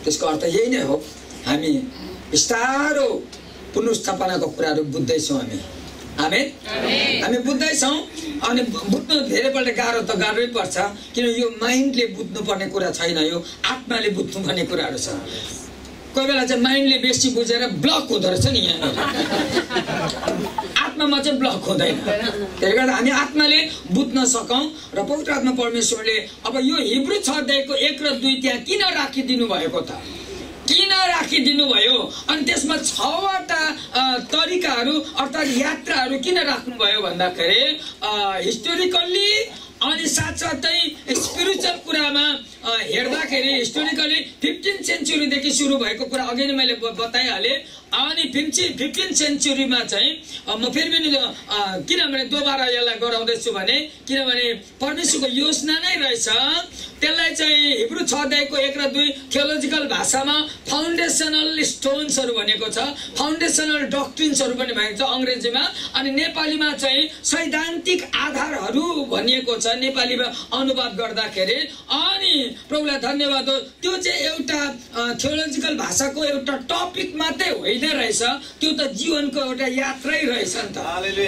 त्यसको अर्थ यही नै हो, हामी बिस्तारो पुनर्स्थापनाको कुराहरू बुझ्दैछौँ हामी। आमेन। हामी बुझ्दैछौँ अनि बुझ्नु धेरैपल्ट गाह्रो त गाह्रै पर्छ, किन यो माइन्डले बुझ्नुपर्ने कुरा छैन, यो आत्माले बुझ्नुपर्ने कुराहरू छ। कोही बेला चाहिँ माइन्डले बेसी बुझेर ब्लक हुँदो रहेछ नि, यहाँ आत्मामा चाहिँ ब्लक हुँदैन। त्यसले गर्दा हामी आत्माले बुझ्न सकौँ र पवित्र आत्मा परमेश्वरले अब यो हिब्रू 6 अध्यायको 1 र 2 त्यहाँ किन राखिदिनु भएको त, किन राखिदिनु भयो? अनि त्यसमा 6वटा तरिकाहरू अर्थात् यात्राहरू किन राख्नुभयो भन्दाखेरि हिस्टोरिकल्ली अनि साथसाथै स्पिरिचुअल कुरामा हेर्दाखेरि हिस्टोरिकली 15th सेन्चुरीदेखि सुरु भएको कुरा अघि नै मैले बताइहालेँ। अनि 15th सेन्चुरीमा चाहिँ म फेरि पनि किनभने दोबारा यसलाई गराउँदैछु भने किनभने परमेश्वरको योजना नै रहेछ, त्यसलाई चाहिँ हिब्रू 6 अध्यायको 1 र 2 थियोलोजिकल भाषामा फाउन्डेसनल स्टोन्सहरू भनेको छ, फाउन्डेसनल डक्ट्रिन्सहरू पनि भनेको छ अङ्ग्रेजीमा, अनि नेपालीमा चाहिँ सैद्धान्तिक आधारहरू भनिएको छ नेपालीमा अनुवाद गर्दाखेरि। अनि प्रभुलाई धन्यवाद हो, त्यो चाहिँ एउटा थियोलोजिकल भाषाको एउटा टपिक मात्रै होइन रहेछ, त्यो त जीवनको एउटा यात्रै रहेछ नि त।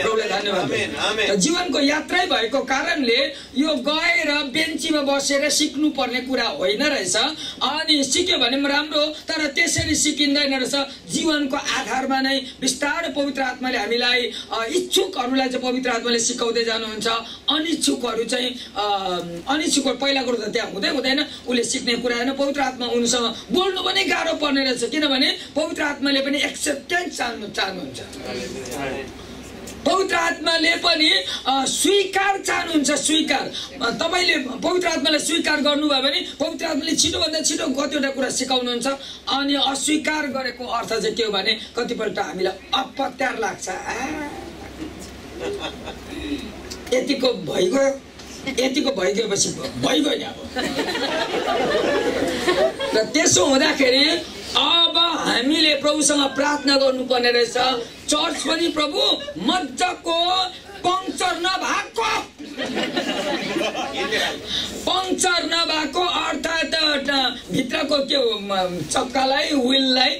प्रभुलाई धन्यवाद। जीवनको यात्रै भएको कारणले यो गएर बेन्चीमा बसेर सिक्नु पर्ने कुरा होइन रहेछ। अनि सिक्यो भने पनि राम्रो, तर त्यसरी सिकिँदैन रहेछ। जीवनको आधारमा नै बिस्तारै पवित्र आत्माले हामीलाई इच्छुकहरूलाई चाहिँ पवित्र आत्माले सिकाउँदै जानुहुन्छ। अनिच्छुकहरू चाहिँ अनिच्छुक पहिला कुरो त त्यहाँ हुँदैन, उसले सिक्ने कुरा होइन। पवित्र आत्मा उनीसँग बोल्नु पनि गाह्रो पर्ने रहेछ, किनभने पवित्र आत्माले पनि एक्सेप्टेन्स चाहनुहुन्छ। पवित्र आत्माले पनि स्वीकार चाहनुहुन्छ। स्वीकार, तपाईले पवित्र आत्मालाई स्वीकार गर्नुभयो भने पवित्र आत्माले छिटोभन्दा छिटो कतिवटा कुरा सिकाउनुहुन्छ। अनि अस्वीकार गरेको अर्थ चाहिँ के हो भने कतिपल्ट हामीलाई अपत्यार लाग्छ, यतिको भइगएपछि भइगयो नि अब। र त्यसो हुँदाखेरि अब हामीले प्रभुसँग प्रार्थना गर्नुपर्ने रहेछ। चर्च पनि प्रभु मजाको पङ्क्चर नभएको अर्थात् भित्रको के हो चक्कालाई विललाई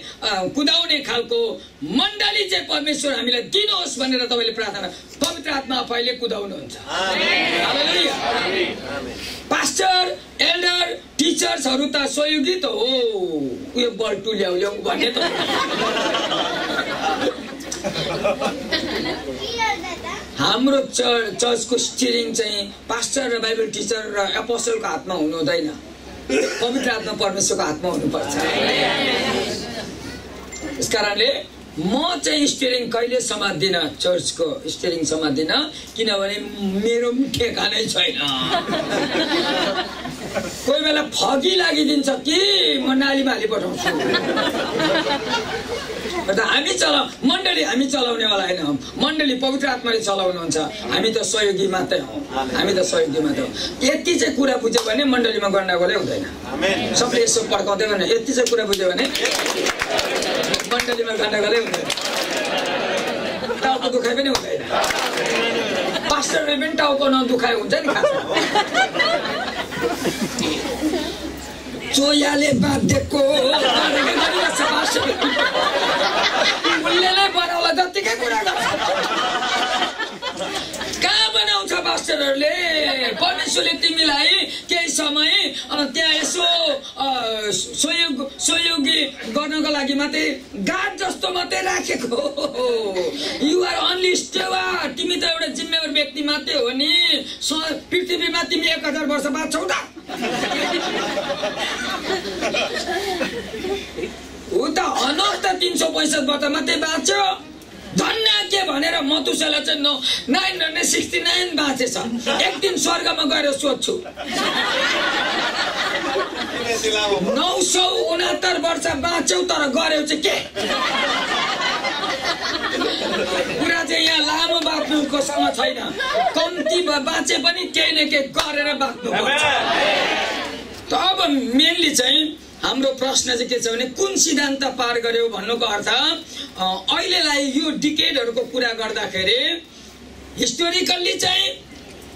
कुदाउने खालको मण्डली चाहिँ परमेश्वर हामीलाई दिनुहोस् भनेर तपाईँले प्रार्थना पवित्र आत्मा आफैले कुदाउनुहुन्छ। हालेलुया। पास्टर, एल्डर, टिचर्सहरू त सहयोगी त हो, उयो बल्टु ल्याउ भन्ने त। हाम्रो चर्चको स्टियरिङ चाहिँ पास्टर र बाइबल टिचर र एपोस्टलको हातमा हुनु हुँदैन, पवित्र आत्मा परमेश्वरको हातमा हुनुपर्छ। यस कारणले म चाहिँ स्टियरिङ कहिले समात्दिन, चर्चको स्टियरिङ समात्दिन, किनभने मेरो ठेगानै छैन। कोही बेला फगी लागिदिन्छ कि म नालीमा हालिपठाउँछु। हामी मण्डली हामी चलाउनेवाला होइन, मण्डली पवित्र आत्माले चलाउनुहुन्छ। हामी त सहयोगी मात्रै हौ, हामी त सहयोगी मात्रै हौ। यति चाहिँ कुरा बुझ्यो भने मण्डलीमा गर्नगोले हुँदैन। सबले यसो पड्काउँदै भने यति चाहिँ कुरा बुझ्यो भने मण्डलीमा गर्नगोले हुँदैन, टाउको दुखाइ पनि हुँदैन। पास्टरले पनि टाउको नदुखाइ हुन्छ नि। चोयाले बाँधेको उसले नै बनाउला जत्तिकै कुरा गर्छ। कहाँ बनाउँछ पास्टरहरूले? परमेश्वरले तिमीलाई केही समय त्यहाँ यसो सहयोगी गर्नको लागि मात्रै गार्ड जस्तो मात्रै राखेको। युआर ओन्ली स्टेवार्ड, तिमी त एउटा जिम्मेवार व्यक्ति मात्रै हो नि। पृथ्वीमा तिमी 1000 वर्ष बाँच्छौ त? ऊ त अनन्त 365 वर्ष मात्रै बाँच्यो। धन्य के भनेर मधुसेला चाहिँ 969 बाँचेछ। एक दिन स्वर्गमा गएर सोध्छु, 969 वर्ष बाँच्यौ तर गर्यौ चाहिँ के? कुरा चाहिँ यहाँ लामो बाँच्नुकोसँग छैन, कम्ती बाँचे पनि केही न केही गरेर बाँच्नुपर्छ। त अब मेनली चाहिँ हाम्रो प्रश्न चाहिँ के छ भने कुन सिद्धान्त पार गर्यो भन्नुको अर्थ अहिलेलाई यो डिकेडहरूको कुरा गर्दाखेरि हिस्टोरिकल्ली चाहिँ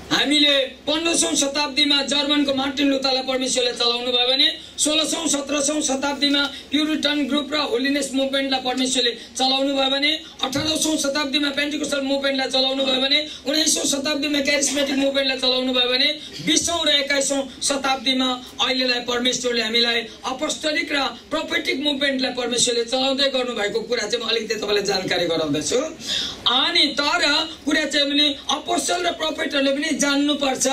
हामीले 15औं शताब्दीमा जर्मनको मार्टिन लुथरलाई परमेश्वरले चलाउनु भयो भने 16औं 17औं शताब्दीमा प्युरिटन ग्रुप र होलिनेस मुभमेन्टलाई परमेश्वरले चलाउनु भयो भने 18औं शताब्दीमा पेन्टिकोस्टल मुभमेन्टलाई चलाउनु भयो भने 19औं शताब्दीमा क्यारिस्मेटिक मुभमेन्टलाई चलाउनु भयो भने 20औं र 21औं शताब्दीमा अहिलेलाई परमेश्वरले हामीलाई अपोस्टलिक र प्रोफेटिक मुभमेन्टलाई परमेश्वरले चलाउँदै गर्नुभएको कुरा चाहिँ म अलिकति तपाईँलाई जानकारी गराउँदैछु। अनि तर कुरा चाहिँ भने अपोस्टल र प्रोफेटहरूले पनि जान्नुपर्छ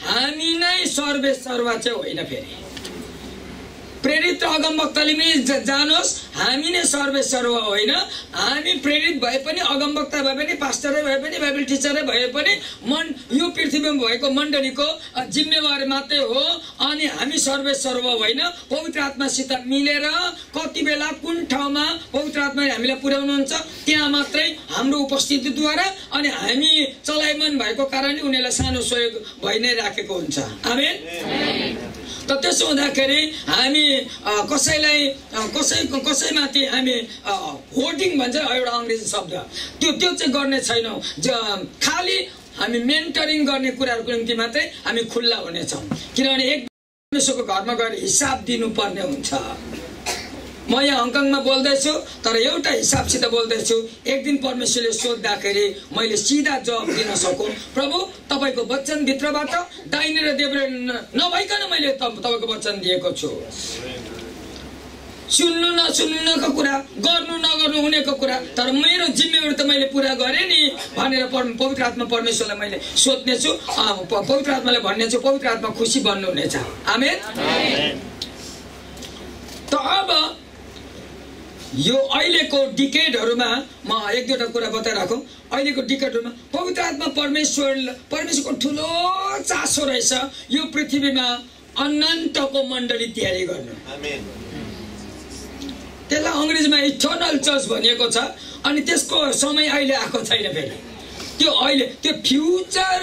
हामी नै सर्वेसर्वा चाहिँ होइन। फेरि प्रेरित अगमवक्ताले पनि जानोस् हामी नै सर्वेसर्वा होइन। हामी प्रेरित भए पनि अगमवक्ता भए पनि पास्टरै भए पनि बाइबल टिचरै भए पनि यो पृथ्वीमा भएको मण्डलीको जिम्मेवारी मात्रै हो। अनि हामी सर्वेसर्वा होइन। पवित्र आत्मासित मिलेर कति बेला कुन ठाउँमा पवित्र आत्माले हामीलाई पुर्याउनुहुन्छ त्यहाँ मात्रै हाम्रो उपस्थितिद्वारा अनि हामी चलायमान भएको कारणले उनीहरूलाई सानो सहयोग भइ नै राखेको हुन्छ। आमेन। त त्यसो हुँदाखेरि हामी कसैमाथि हामी होर्डिङ भन्छ एउटा अङ्ग्रेजी शब्द त्यो चाहिँ गर्ने छैनौँ। खालि हामी मेन्टरिङ गर्ने कुराहरूको निम्ति मात्रै हामी खुल्ला हुनेछौँ। किनभने एक परमेश्वरको घरमा गएर हिसाब दिनुपर्ने हुन्छ। म यहाँ हङकङमा बोल्दैछु तर एउटा हिसाबसित बोल्दैछु। एक दिन परमेश्वरले सोद्धाखेरि मैले सिधा जवाब दिन सकौँ प्रभु तपाईँको वचनभित्रबाट दाहिने र देब्रे नभइकन मैले तपाईँको वचन दिएको छु। सुन्नु नसुन्नुको कुरा गर्नु नगर्नु हुनेको कुरा तर मेरो जिम्मेवारी त मैले पुरा गरेँ नि भनेर पवित्र आत्मा परमेश्वरलाई मैले सोध्नेछु। पवित्र आत्माले भन्नेछु पवित्र आत्मा खुसी बन्नुहुनेछ। आमेन। त अब यो अहिलेको डिकेडहरूमा म एक दुईवटा कुरा बताइराखौँ। अहिलेको डिकेडहरूमा पवित्र आत्मा परमेश्वरको ठुलो चासो रहेछ यो पृथ्वीमा अनन्तको मण्डली तयारी गर्नु। त्यसलाई अङ्ग्रेजीमा इटर्नल चर्च भनिएको छ। अनि त्यसको समय अहिले आएको छैन। फेरि त्यो अहिले त्यो फ्युचर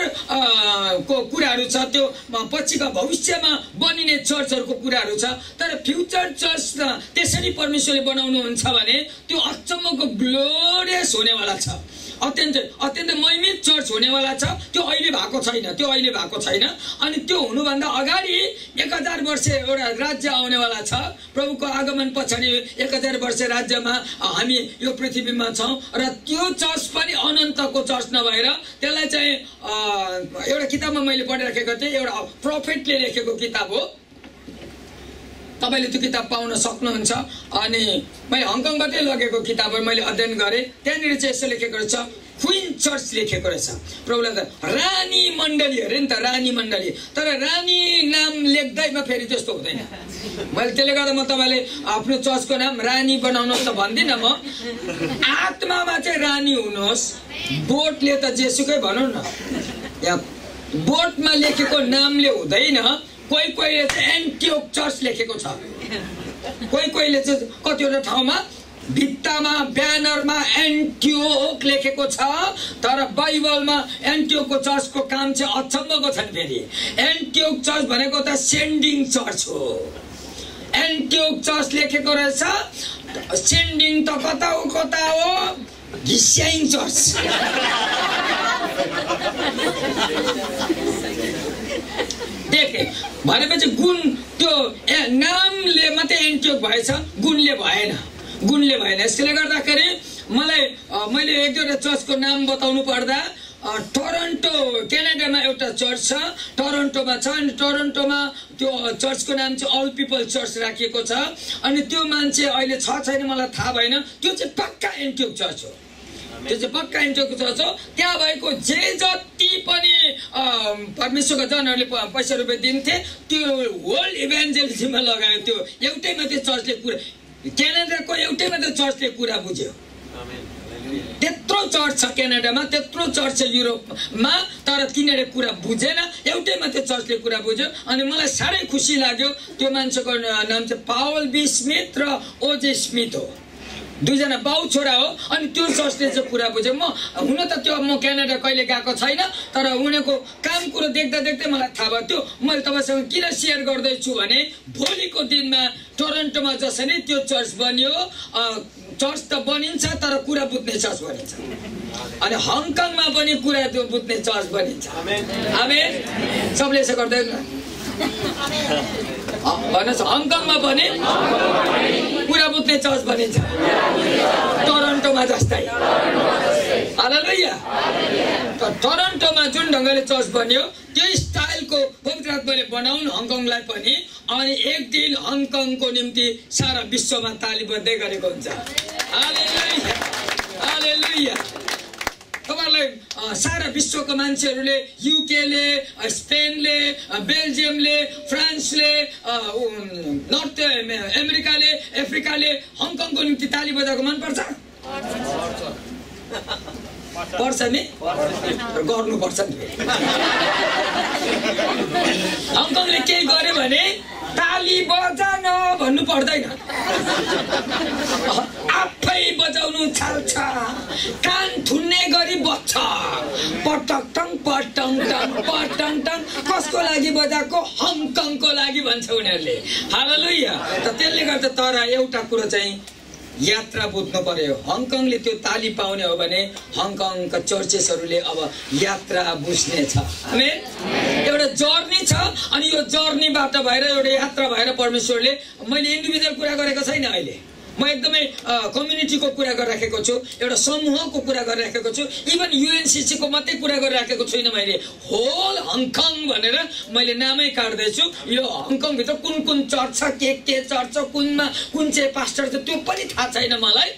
को कुराहरू छ। त्यो पछिका भविष्यमा बनिने चर्चहरूको कुराहरू छ। तर फ्युचर चर्च त्यसरी परमेश्वरले बनाउनुहुन्छ भने त्यो अचम्मको ग्लोरियस हुनेवाला छ। अत्यन्तै महिमित चर्च हुनेवाला छ। त्यो अहिले भएको छैन। अनि त्यो हुनुभन्दा अगाडि 1000 वर्ष एउटा राज्य आउनेवाला छ। प्रभुको आगमन पछाडि 1000 वर्ष राज्यमा हामी यो पृथ्वीमा छौँ र त्यो चर्च पनि अनन्तको चर्च नभएर त्यसलाई चाहिँ एउटा किताबमा मैले पढिराखेको थिएँ। एउटा प्रोफेटले लेखेको किताब हो। तपाईँले त्यो किताब पाउन सक्नुहुन्छ। अनि मैले हङकङबाटै लगेको किताबहरू मैले अध्ययन गरेँ। त्यहाँनिर चाहिँ यसो लेखेको रहेछ क्विन चर्च लेखेको रहेछ। प्रभुले त रानी मण्डली अरे नि त रानी मण्डली। तर रानी नाम लेख्दैमा फेरि त्यस्तो हुँदैन। मैले त्यसले गर्दा म तपाईँले आफ्नो चर्चको नाम रानी बनाउनुहोस् त भन्दिनँ। म आत्मामा चाहिँ रानी हुनुहोस्। बोटले त जेसुकै भनौँ न यहाँ बोटमा लेखेको नामले हुँदैन। कोही कोहीले चाहिँ एन्टियोक चर्च लेखेको छ। कोहीले चाहिँ कतिवटा ठाउँमा भित्तामा ब्यानरमा एन्टियोक लेखेको छ। तर बाइबलमा एन्टियोकको चर्चको काम चाहिँ अचम्मको छन्। फेरि एन्टियोक चर्च भनेको त सेन्डिङ चर्च हो। एन्टियोक चर्च लेखेको रहेछ। सेन्डिङ त कता हो घिस्याइङ चर्च। देखे भनेपछि गुण त्यो नामले मात्रै एन्टियोक भएछ गुणले भएन। यसले गर्दाखेरि मैले एक दुईवटा चर्चको नाम बताउनु पर्दा टोरन्टो क्यानाडामा एउटा चर्च छ। टोरन्टोमा छ। अनि टोरन्टोमा त्यो चर्चको नाम चाहिँ अल पिपल चर्च राखिएको छ। अनि त्यो मान्छे अहिले छ छैन मलाई थाहा भएन। त्यो चाहिँ पक्का एन्टियोक चर्च हो। त्यो चाहिँ पक्का एन्टियोक चर्च हो। त्यहाँ भएको जे जति पनि परमेश्वरका जनहरूले पैसा रुपियाँ दिन्थे त्यो होल इभेन्जलिजममा लगायो। त्यो एउटै मात्रै चर्चले कुरा क्यानाडाको एउटै मात्रै चर्चले कुरा बुझ्यो। त्यत्रो चर्च छ क्यानाडामा त्यत्रो चर्च छ युरोपमा तर तिनीहरूले कुरा बुझेन। एउटै मात्रै चर्चले कुरा बुझ्यो। अनि मलाई साह्रै खुसी लाग्यो। त्यो मान्छेको नाम चाहिँ पावल बी स्मिथ र ओजे स्मिथ हो। दुईजना बाउ छोरा हो। अनि त्यो चर्चले चाहिँ कुरा बुझ्यो। हुन त त्यो म क्यानाडा कहिले गएको छैन तर उनीहरूको काम कुरो देख्दा मलाई थाहा भयो। त्यो मैले तपाईँसँग किन सेयर गर्दैछु भने भोलिको दिनमा टोरन्टोमा जसरी त्यो चर्च बन्यो चर्च त बनिन्छ तर कुरा बुझ्ने चर्च बनिन्छ। अनि हङकङमा पनि कुरा बुझ्ने चर्च बनिन्छ। आमेन। सबले यसो गर्दैन। भन्नुहोस् हङकङमा पनि कुरा बुझ्ने चर्च बनिन्छ टोरन्टोमा जस्तै हालेलुया टोरन्टोमा जुन ढङ्गले चर्च बन्यो त्यो स्टाइलको पवित्र आत्माले बनाउनु हङकङलाई पनि अनि एक दिन हङकङको निम्ति सारा विश्वमा ताली बज्दै गरेको हुन्छ हालेलुया हालेलुया तपाईहरुलाई सारा विश्वको मान्छेहरूले युकेले स्पेनले बेल्जियमले फ्रान्सले नर्थ अमेरिकाले अफ्रिकाले हङकङको निम्ति ताली बजाएको मन पर्छ पर्छ नि गर्नु पर्छ नि हङकङले केही गर्यो भने ताली बजाउन भन्नु पर्दैन आफै बजाउनु थाल्छ कान थुन्ने गरी बज्छ पटकटङ पटङ टङ पटङ टङ कसको लागि बजाएको हङकङको लागि भन्छ उनीहरूले हालेलुया त त्यसले गर्दा तर एउटा कुरो चाहिँ यात्रा बुझ्नु पर्यो हङकङले त्यो ताली पाउने हो भने हङकङका चर्चेसहरूले अब यात्रा बुझ्ने छ आमेन एउटा जर्नी छ अनि यो जर्नीबाट भएर एउटा यात्रा भएर परमेश्वरले मैले इन्डिभिजुअल कुरा गरेको छैन अहिले म एकदमै कम्युनिटीको कुरा गरिराखेको छु एउटा समूहको कुरा गरिराखेको छु इभन युएनसीसी को मात्रै कुरा गरिराखेको छुइनँ मैले होल हङकङ भनेर मैले नामै काट्दैछु यो हङकङ भित्र कुन कुन चर्च छ के चर्च छ कुनमा कुन चाहिँ पास्टर छ त्यो पनि थाहा छैन मलाई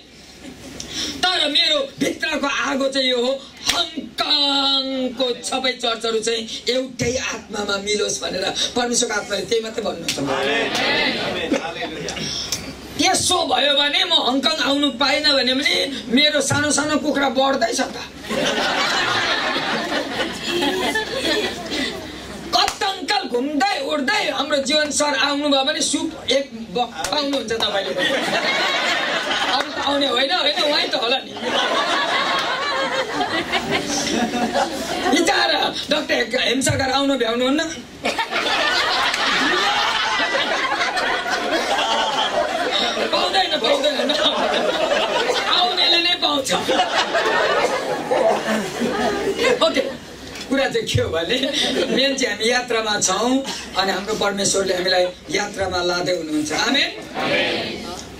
तर मेरो भित्रको आगो चाहिँ यो हो हङकङको सबै चर्चहरू चाहिँ एउटै आत्मामा मिलोस् भनेर परमेश्वरको आत्माले त्यही मात्रै भन्नुहुन्छ त्यसो भयो भने म हङकङ आउनु पाइनँ भने पनि मेरो सानो सानो कुखुरा बढ्दैछ त कतङ्कल घुम्दै उड्दै हाम्रो जीवन सर आउनु भयो भने सुप एक पाउनुहुन्छ तपाईँले अरू त आउने होइन होइन उहाँ त होला नि बिचारा डाक्टर हेमसागर आउनु भ्याउनुहुन्न पाउँदैन पाउँदैन आउनेले नै पाउँछ ओके कुरा चाहिँ के हो भने मेन चाहिँ हामी यात्रामा छौँ अनि हाम्रो परमेश्वरले हामीलाई यात्रामा लाँदै हुनुहुन्छ आमेन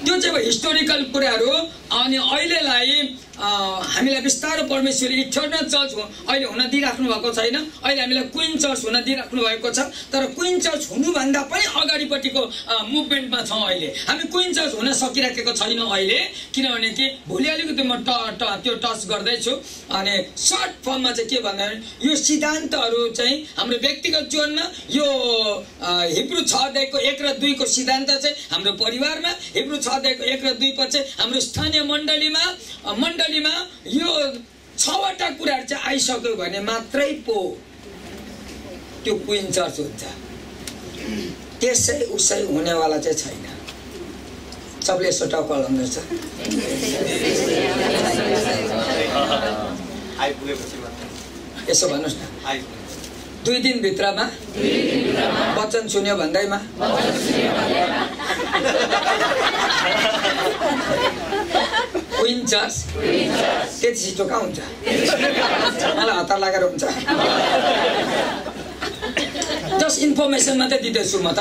त्यो चाहिँ हिस्टोरिकल कुराहरू अनि अहिलेलाई हामीलाई बिस्तारो परमेश्वरले इटर्नल चर्च अहिले हुन दिइराख्नु भएको छैन अहिले हामीलाई क्विन चर्च हुन दिइराख्नु भएको छ तर क्विन चर्च हुनुभन्दा पनि अगाडिपट्टिको मुभमेन्टमा छौँ अहिले हामी क्विन चर्च हुन सकिराखेको छैनौँ अहिले किनभने कि भोलि अलिकति म त्यो टच गर्दैछु अनि सर्ट फर्ममा चाहिँ के भन्दाखेरि यो सिद्धान्तहरू चाहिँ हाम्रो व्यक्तिगत जीवनमा यो हिब्रू 6 1 र 2 को सिद्धान्त चाहिँ हाम्रो परिवारमा हिब्रू 6 1 र 2 पछि हाम्रो स्थानीय मण्डलीमा यो 6वटा कुराहरू चाहिँ आइसक्यो भने मात्रै पो त्यो क्विन चर्च हुन्छ त्यसै उसै हुनेवाला चाहिँ छैन सबले यसो टाउको हल्लाउँदैछ यसो भन्नुहोस् न 2 दिन भित्रमा वचन सुन्यो भन्दैमा क्विन चर्च त्यति छिटो कहाँ हुन्छ मलाई हतार लागेर हुन्छ जस्ट इन्फर्मेसन मात्रै दिँदैछु म त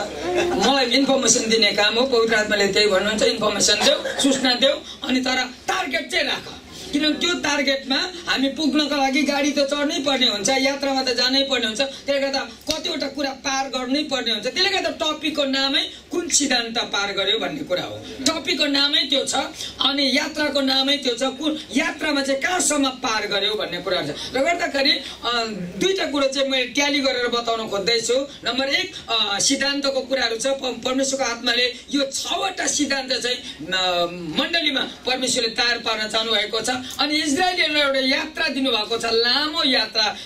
मलाई इन्फर्मेसन दिने काम हो पवित्र आत्माले त्यही भन्नुहुन्छ इन्फर्मेसन देऊ सूचना देऊ अनि तर टार्गेट चाहिँ राख किनभने त्यो टार्गेटमा हामी पुग्नको लागि गाडी त चढ्नै पर्ने हुन्छ यात्रामा त जानै पर्ने हुन्छ त्यसले गर्दा कतिवटा कुरा पार गर्नै पर्ने हुन्छ त्यसले गर्दा टपिकको नामै कुन सिद्धान्त पार गर्यो भन्ने कुरा हो टपिकको नामै त्यो छ अनि यात्राको नामै त्यो छ कुन यात्रामा चाहिँ कहाँसम्म पार गर्यो भन्ने कुरा छ र गर्दाखेरि दुईटा कुरा चाहिँ मैले ट्याली गरेर बताउन खोज्दैछु नम्बर 1 सिद्धान्तको कुराहरू छ परमेश्वरको आत्माले यो 6वटा सिद्धान्त चाहिँ मण्डलीमा परमेश्वरले तयार पार्न चाहनु भएको छ अनि इजरायलीहरुलाई एउटा यात्रा दिनुभएको छ लामो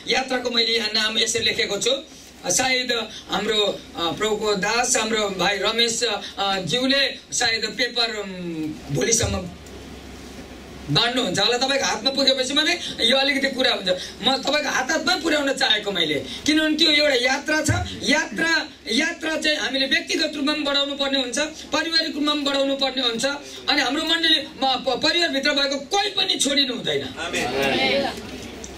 यात्राको मैले यहाँ नाम यसरी लेखेको छु सायद हाम्रो प्रभुको दास हाम्रो भाइ रमेश ज्यूले सायद पेपर भोलिसम्म बाँड्नुहुन्छ होला तपाईको हातमा पुगेपछि मात्रै यो अलिकति कुरा हुन्छ म तपाईको हातमा पुर्याउन चाहेको मैले किनभने त्यो एउटा यात्रा छ यात्रा चाहिँ हामीले व्यक्तिगत रूपमा पनि बढाउनु पर्ने हुन्छ पारिवारिक रूपमा पनि बढाउनु पर्ने हुन्छ अनि हाम्रो मण्डलीमा परिवारभित्र भएको कोही पनि छोडिनु हुँदैन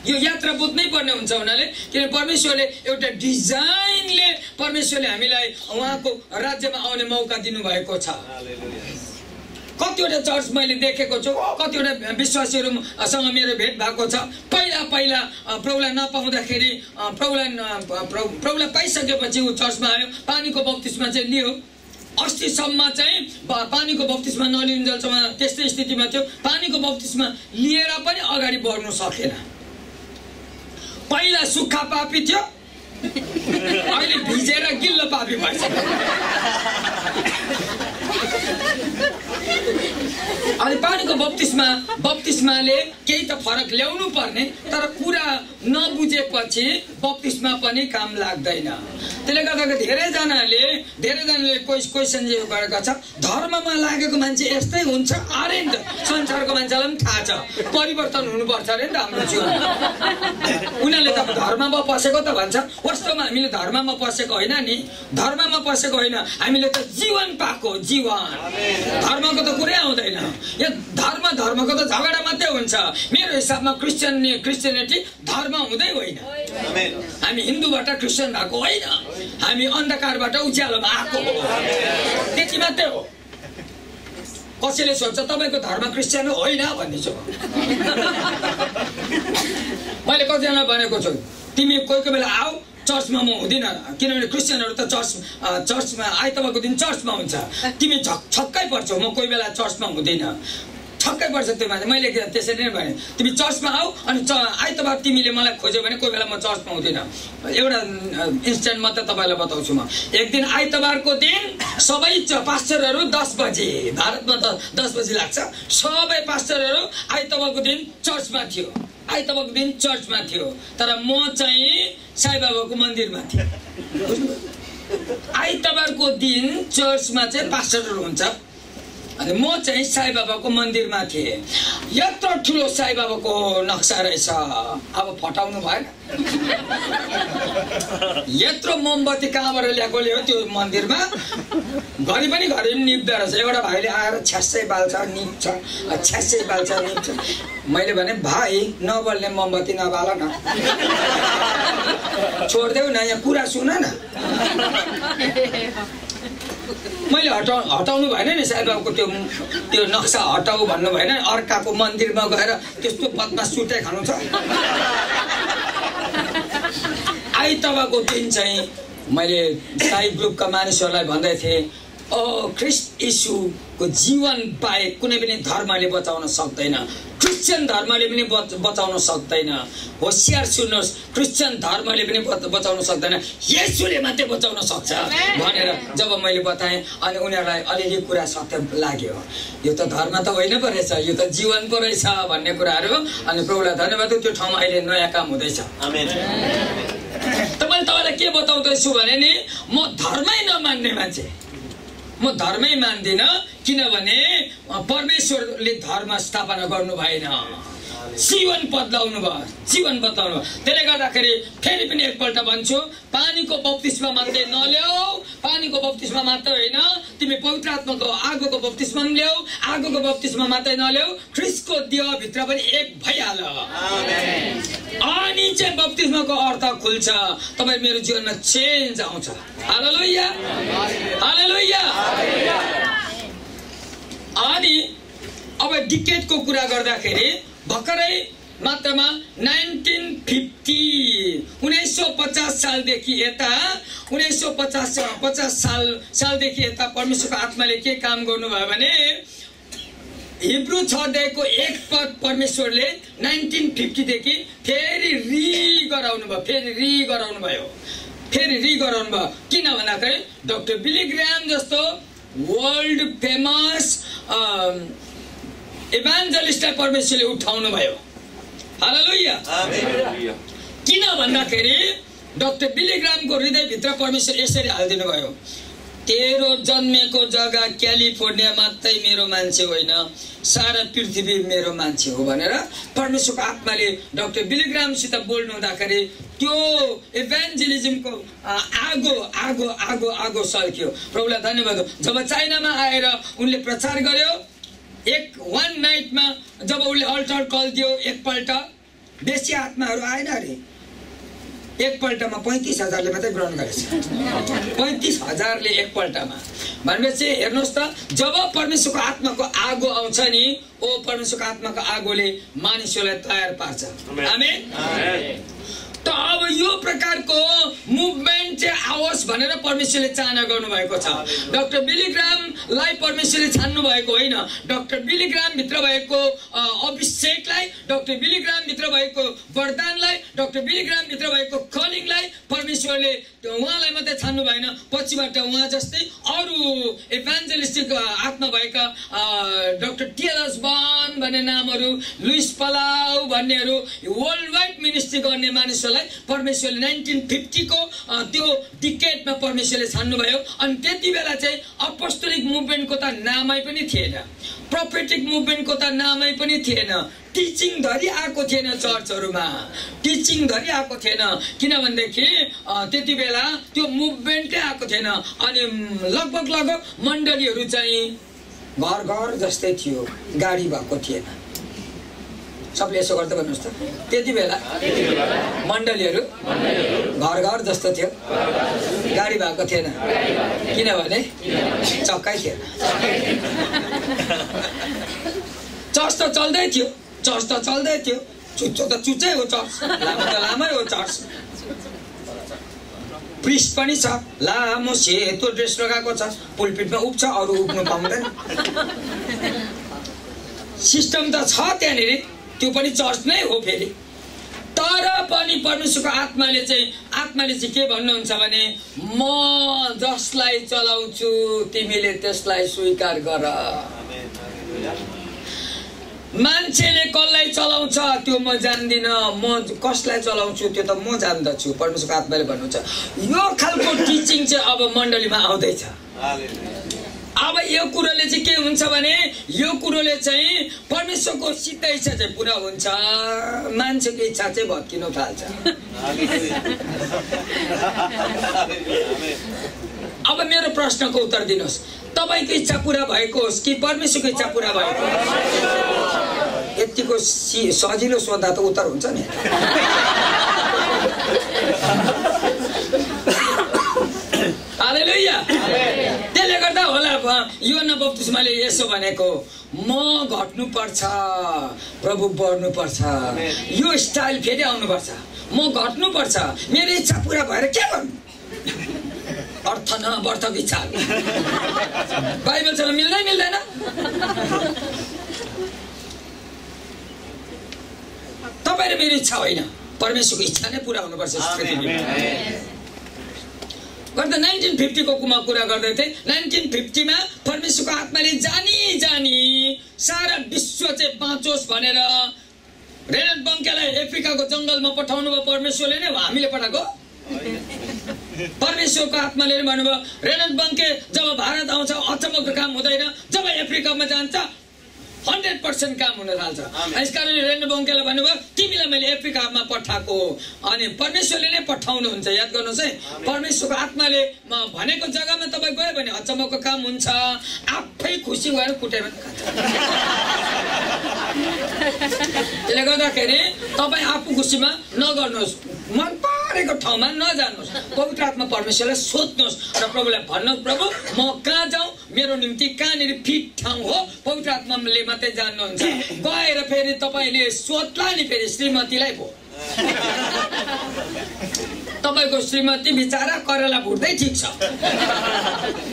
यो यात्रा बुझ्नै पर्ने हुन्छ हुनाले, किन परमेश्वरले एउटा डिजाइनले परमेश्वरले हामीलाई उहाँको राज्यमा आउने मौका दिनुभएको छ। कतिवटा चर्च मैले देखेको छु, कतिवटा विश्वासीहरूसँग मेरो भेट भएको छ। पहिला प्रभुलाई नपाउँदाखेरि प्रभुलाई पाइसकेपछि ऊ चर्चमा आयो, पानीको बप्तिस्मा चाहिँ लियो। अस्तिसम्म चाहिँ पानीको बप्तिस्मा नलिउन्जेलसम्म त्यस्तै स्थितिमा थियो। पानीको बप्तिस्मा लिएर पनि अगाडि बढ्नु सकेन। पहिला सुक्खा पापी थियो, अहिले भिजेर गिल्लो पापी भइसक्यो। अनि पानीको बप्तिस्माले केही त फरक ल्याउनु पर्ने, तर कुरा नबुझेपछि बप्तिस्मा पनि काम लाग्दैन। त्यसले गर्दा धेरैजनाले क्वेसन गरेका छ, धर्ममा लागेको मान्छे यस्तै हुन्छ अरे नि त। संसारको मान्छेलाई पनि थाहा छ परिवर्तन हुनुपर्छ अरे नि त हाम्रो जीवन। उनीहरूले त धर्ममा पसेको त भन्छ, वास्तवमा हामीले धर्ममा पसेको होइन नि। धर्ममा पसेको होइन, हामीले त जीवन पाएको। जीवन धर्मको त कुरै आउँदैन। यो धर्मको त झगडा मात्रै हुन्छ। मेरो हिसाबमा क्रिस्चियनिटी धर्म हुँदै होइन। हामी हिन्दूबाट क्रिस्चियन भएको होइन, हामी अन्धकारबाट उज्यालोमा आएको हो, त्यति मात्रै हो। कसैले सोध्छ तपाईँको धर्म क्रिस्चियन होइन भन्दैछु। मैले कतिजना भनेको छु, तिमी कोही बेला आऊ चर्चमा, म हुँदिनँ। किनभने क्रिस्चियनहरू त चर्चमा आइतबारको दिन चर्चमा हुन्छ। तिमी छक्कै पर्छौ, म कोही बेला चर्चमा हुँदिनँ, छक्कै पर्छ त्यो मान्छे। मैले त्यसरी नै भने, तिमी चर्चमा आऊ, अनि आइतबार तिमीले मलाई खोज्यौ भने कोही बेला म चर्चमा हुँदिनँ। एउटा इन्स्टेन्ट मात्रै तपाईँलाई बताउँछु म। एक दिन आइतबारको दिन सबै पास्टरहरू 10 बजे, भारतमा 10 बजे लाग्छ, सबै पास्टरहरू आइतबारको दिन चर्चमा थियो। तर म चाहिँ साई बाबाको मन्दिरमा थिएँ। आइतबारको दिन चर्चमा चाहिँ पास्टरहरू हुन्छ, अनि म चाहिँ साई बाबाको मन्दिरमा थिएँ। यत्रो ठुलो साई बाबाको नक्सा रहेछ, अब फटाउनु भएन। यत्रो मोमबत्ती कहाँबाट ल्याएको त्यो मन्दिरमा, घरि पनि निप्दो रहेछ। एउटा भाइले आएर छ्यासै बाल्छ निप्छ, छ्यासै बाल्छ निप्छ। मैले भने भाइ नबल्ने मोमबत्ती नबाल न, छोडिदेऊ न, यहाँ कुरा सुन न। मैले हटाउनु भएन नि साई बाबाको त्यो नक्सा हटाऊ भन्नु भएन। अर्काको मन्दिरमा गएर त्यस्तो बदमास सुटे खानु छ। आइतबारको दिन चाहिँ मैले साई ग्रुपका मानिसहरूलाई भन्दै थिएँ, ख्रिस्ट यीशुको जीवन बाहेक कुनै पनि धर्मले बचाउन सक्दैन, क्रिस्चियन धर्मले पनि बचाउन सक्दैन। होसियार सुन्नुहोस्, क्रिस्चियन धर्मले पनि बचाउन सक्दैन, येशूले मात्रै बचाउन सक्छ भनेर जब मैले बताएँ, अनि उनीहरूलाई अलिअलि कुरा सत्य लाग्यो। यो त धर्म त होइन पो रहेछ, यो त जीवन पो रहेछ भन्ने कुराहरू। अनि प्रभुलाई धन्यवाद, त्यो ठाउँमा अहिले नयाँ काम हुँदैछ। तपाईँलाई के बताउँदैछु भने नि, म धर्मै नमान्ने मान्छे, म धर्मै मान्दिनँ। किनभने परमेश्वरले धर्म स्थापना गर्नु भएन, जीवन बदलाउनु भयो। त्यसले गर्दाखेरि फेरि पनि एकपल्ट भन्छु, पानीको बप्तिस्मा मात्रै नल्याऊ, पानीको बप्तिस्मा मात्रै होइन, तिमी पवित्र आत्माको आगोको बप्तिस्मा पनि ल्याऊ। आगोको बप्तिस्मा मात्रै नल्याऊ, ख्रिस्टको देहभित्र पनि एक भइहाल, अनि चाहिँ बप्तिस्माको अर्थ खुल्छ। तपाईँ मेरो जीवनमा चेन्ज आउँछ। हालेलुया, हालेलुया। अनि अब डिकेटको कुरा गर्दाखेरि भर्खरै मात्रामा 1950 सालदेखि यता 1950 सालदेखि यता परमेश्वरको आत्माले के काम गर्नुभयो भने, हिब्रू 6 अध्यायको 1 पद परमेश्वरले 1950 देखि फेरि रिगराउनु भयो। किन भन्दाखेरि डाक्टर बिली ग्राहम जस्तो वर्ल्ड फेमस इभान्जलिस्टलाई परमेश्वरले उठाउनु भयो। हालेलुया। किन भन्दाखेरि डाक्टर बिली ग्राहमको हृदयभित्र परमेश्वर यसरी हालिदिनु भयो, तेरो जन्मेको जग्गा क्यालिफोर्निया मात्रै मेरो मान्छे होइन, सारा पृथ्वी मेरो मान्छे हो भनेर परमेश्वरको आत्माले डाक्टर बिली ग्राहमसित बोल्नु हुँदाखेरि त्यो इभान्जलिजमको आगो सल्क्यो। प्रभुलाई धन्यवाद। जब चाइनामा आएर उनले प्रचार गर्यो, 1 नाइटमा जब उसले अल्टर कल दियो, एकपल्ट बेसी आत्माहरू आएन अरे, एकपल्टमा 35,000ले मात्रै ग्रहण गरेछ। 35,000ले एकपल्टमा भनेपछि हेर्नुहोस् त, जब परमेश्वरको आत्माको आगो आउँछ नि, ओ परमेश्वरको आत्माको आगोले मानिसहरूलाई तयार पार्छ। आमेन। त अब यो प्रकारको मुभमेन्ट चाहिँ आओस् भनेर परमेश्वरले चाहना गर्नुभएको छ। डाक्टर बिली ग्राहमलाई परमेश्वरले छान्नु भएको होइन, डाक्टर बिली ग्राहम भित्र भएको अभिषेकलाई, डाक्टर बिली ग्राहम भित्र भएको वरदानलाई, डाक्टर बिली ग्राहम भित्र भएको कलिङलाई परमेश्वरले उहाँलाई मात्रै छान्नु भएन, पछिबाट उहाँ जस्तै अरू इभान्जेलिस्टिक आत्मा भएका डाक्टर टी.एल. osborne भन्ने नामहरू, लुइस पलाउ भन्नेहरू, वर्ल्ड वाइड मिनिस्ट्री गर्ने मानिसहरूलाई परमेश्वरले 1950 को त्यो डिकेडमा परमेश्वरले छान्नुभयो। अनि त्यति बेला चाहिँ अपोस्टोलिक मुभमेन्टको त नामै पनि थिएन, प्रोफेटिक मुभमेन्टको त नामै पनि थिएन, टिचिङ धरि आएको थिएन, चर्चहरूमा टिचिङ धरि आएको थिएन, किनभनेदेखि त्यति बेला त्यो मुभमेन्टै आएको थिएन। अनि लगभग मण्डलीहरू चाहिँ घर घर जस्तै थियो, गाडी भएको थिएन। सबले यसो गर्दै भन्नुहोस् त, त्यति बेला मण्डलीहरू घर घर जस्तो थियो, गाडी भएको थिएन, किनभने चक्कै थिएन। चर्च त चल्दै थियो, चर्च त चल्दै थियो, चुच्चो त चुच्चै हो चर्च, लामो त लामै हो चर्च, प्रिस्ट पनि छ, लामो सेतो ड्रेस लगाएको छ, पुलपिटमा उब्छ, अरू उब्नु पाउँदैन। सिस्टम त छ त्यहाँनिर, त्यो पनि चर्च नै हो फेरि। तर पनि परमेश्वरको आत्माले चाहिँ के भन्नुहुन्छ भने, म जसलाई चलाउँछु तिमीले त्यसलाई स्वीकार गर। मान्छेले कसलाई चलाउँछ त्यो म जान्दिन, म कसलाई चलाउँछु त्यो त म जान्दछु, परमेश्वरको आत्माले भन्नुहुन्छ। यो खालको टिचिङ चाहिँ अब मण्डलीमा आउँदैछ। अब यो कुरोले चाहिँ के हुन्छ भने, यो कुरोले चाहिँ परमेश्वरको सिद्ध इच्छा चाहिँ पुरा हुन्छ, मान्छेको इच्छा चाहिँ भत्किनु थाल्छ। अब मेरो प्रश्नको उत्तर दिनुहोस्, तपाईको इच्छा पुरा भएको होस् कि परमेश्वरको इच्छा पुरा भएको? यतिको सजिलो सोध्दा त उत्तर हुन्छ नि। हालेलुया। त्यसले गर्दा होला योहन्ना बप्तिस्माले यसो भनेको, म घट्नु पर्छ प्रभु बढ्नु पर्छ, यो स्टाइल फेरि आउनु पर्छ, म घट्नु पर्छ, मेरो इच्छा पुरा भएर के गर्नु? अर्थ न वर्थ विचार बाइबलसँग मिल्दैन। तपाईँ र मेरो इच्छा होइन, परमेश्वरको इच्छा नै पुरा हुनुपर्छ। गर्दा 1950 को कुरा गर्दै थिए। 1950 मा परमेश्वरको आत्माले जानी सारा विश्व चाहिँ बाँचोस् भनेर रेनल्ड बङ्केलाई अफ्रिकाको जंगलमा पठाउनु भयो परमेश्वरले नै, हामीले पठाएको? परमेश्वरको आत्माले नै भन्नुभयो। रेनल्ड बङ्के जब भारत आउँछ अचम्मको काम हुँदैन, जब अफ्रिकामा जान्छ 100% काम हुन थाल्छ। यसकारणले रेनल्ड बङ्केलाई भन्नुभयो, तिमीलाई मैले अफ्रिकामा पठाएको, अनि परमेश्वरले नै पठाउनुहुन्छ। याद गर्नुहोस् है, परमेश्वरको आत्माले भनेको जग्गामा तपाईँ गयो भने अचम्मको काम हुन्छ, आफै खुसी भएर कुटेर खान्छ। त्यसले गर्दाखेरि तपाईँ आफू खुसीमा नगर्नुहोस्, मन परेको ठाउँमा नजानुहोस्, पवित्र आत्मा परमेश्वरलाई सोध्नुहोस् र प्रभुलाई भन्नुहोस्, प्रभु म कहाँ जाउँ, मेरो निम्ति कहाँनिर फिट ठाउँ हो, पवित्र आत्माले मात्रै जान्नुहुन्छ। गएर फेरि तपाईँले सोध्ला नि फेरि श्रीमतीलाई भो। तपाईँको श्रीमती बिचारा करेला भुट्दै ठिक छ,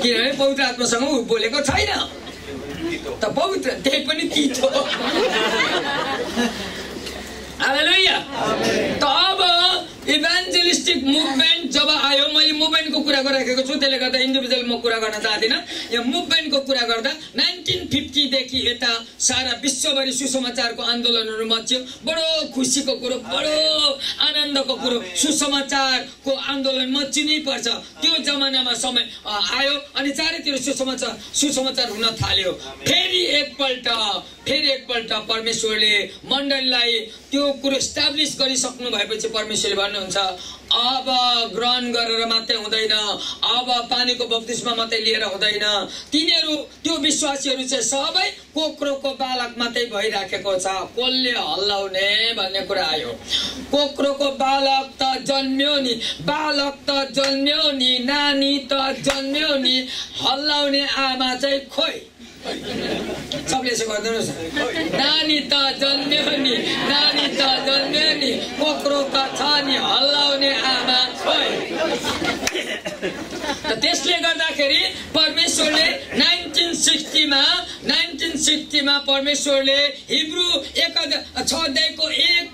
किनभने पवित्र आत्मासँग बोलेको छैन त, पवित्र त्यही पनि तितो। हालेलुया। त अब इभान्जेलिस्टिक मुभमेन्ट जब आयो, मैले मुभमेन्टको कुरा गरिरहेको छु, त्यसले गर्दा इन्डिभिजुअल म कुरा गर्न चाहदिनँ। यो मुभमेन्टको कुरा गर्दा 1950 देखि यता सारा विश्वभरि सुसमाचारको आन्दोलनहरू मच्यो। बडो खुसीको कुरो, बडो आनन्दको कुरो, सुसमाचारको आन्दोलन मच्चिनै पर्छ। त्यो जमानामा समय आयो अनि चारैतिर सुसमाचार हुन थाल्यो। फेरि एकपल्ट परमेश्वरले मण्डलीलाई त्यो कुरो इस्टाब्लिस गरिसक्नु भएपछि परमेश्वरले भन्नुहुन्छ, अब ग्रहण गरेर मात्रै हुँदैन, अब पानीको बप्तिस्मा मात्रै लिएर हुँदैन। तिनीहरू त्यो विश्वासीहरू चाहिँ सबै कोक्रोको बालक मात्रै भइराखेको छ। कसले हल्लाउने भन्ने कुरा आयो। कोक्रोको बालक त जन्म्यो नि, बालक त जन्म्यो नि, नानी त जन्म्यो नि, हल्लाउने आमा चाहिँ खोइ। सबले यसो गरिदिनुहोस्। नानी त जन्म्यो नि, नानी त जन्म्यो नि, कोक्रो त छ नि, हल्लाउने आमा खोइ। त्यसले गर्दाखेरि परमेश्वरले 1960 मा परमेश्वरले हिब्रू 6:1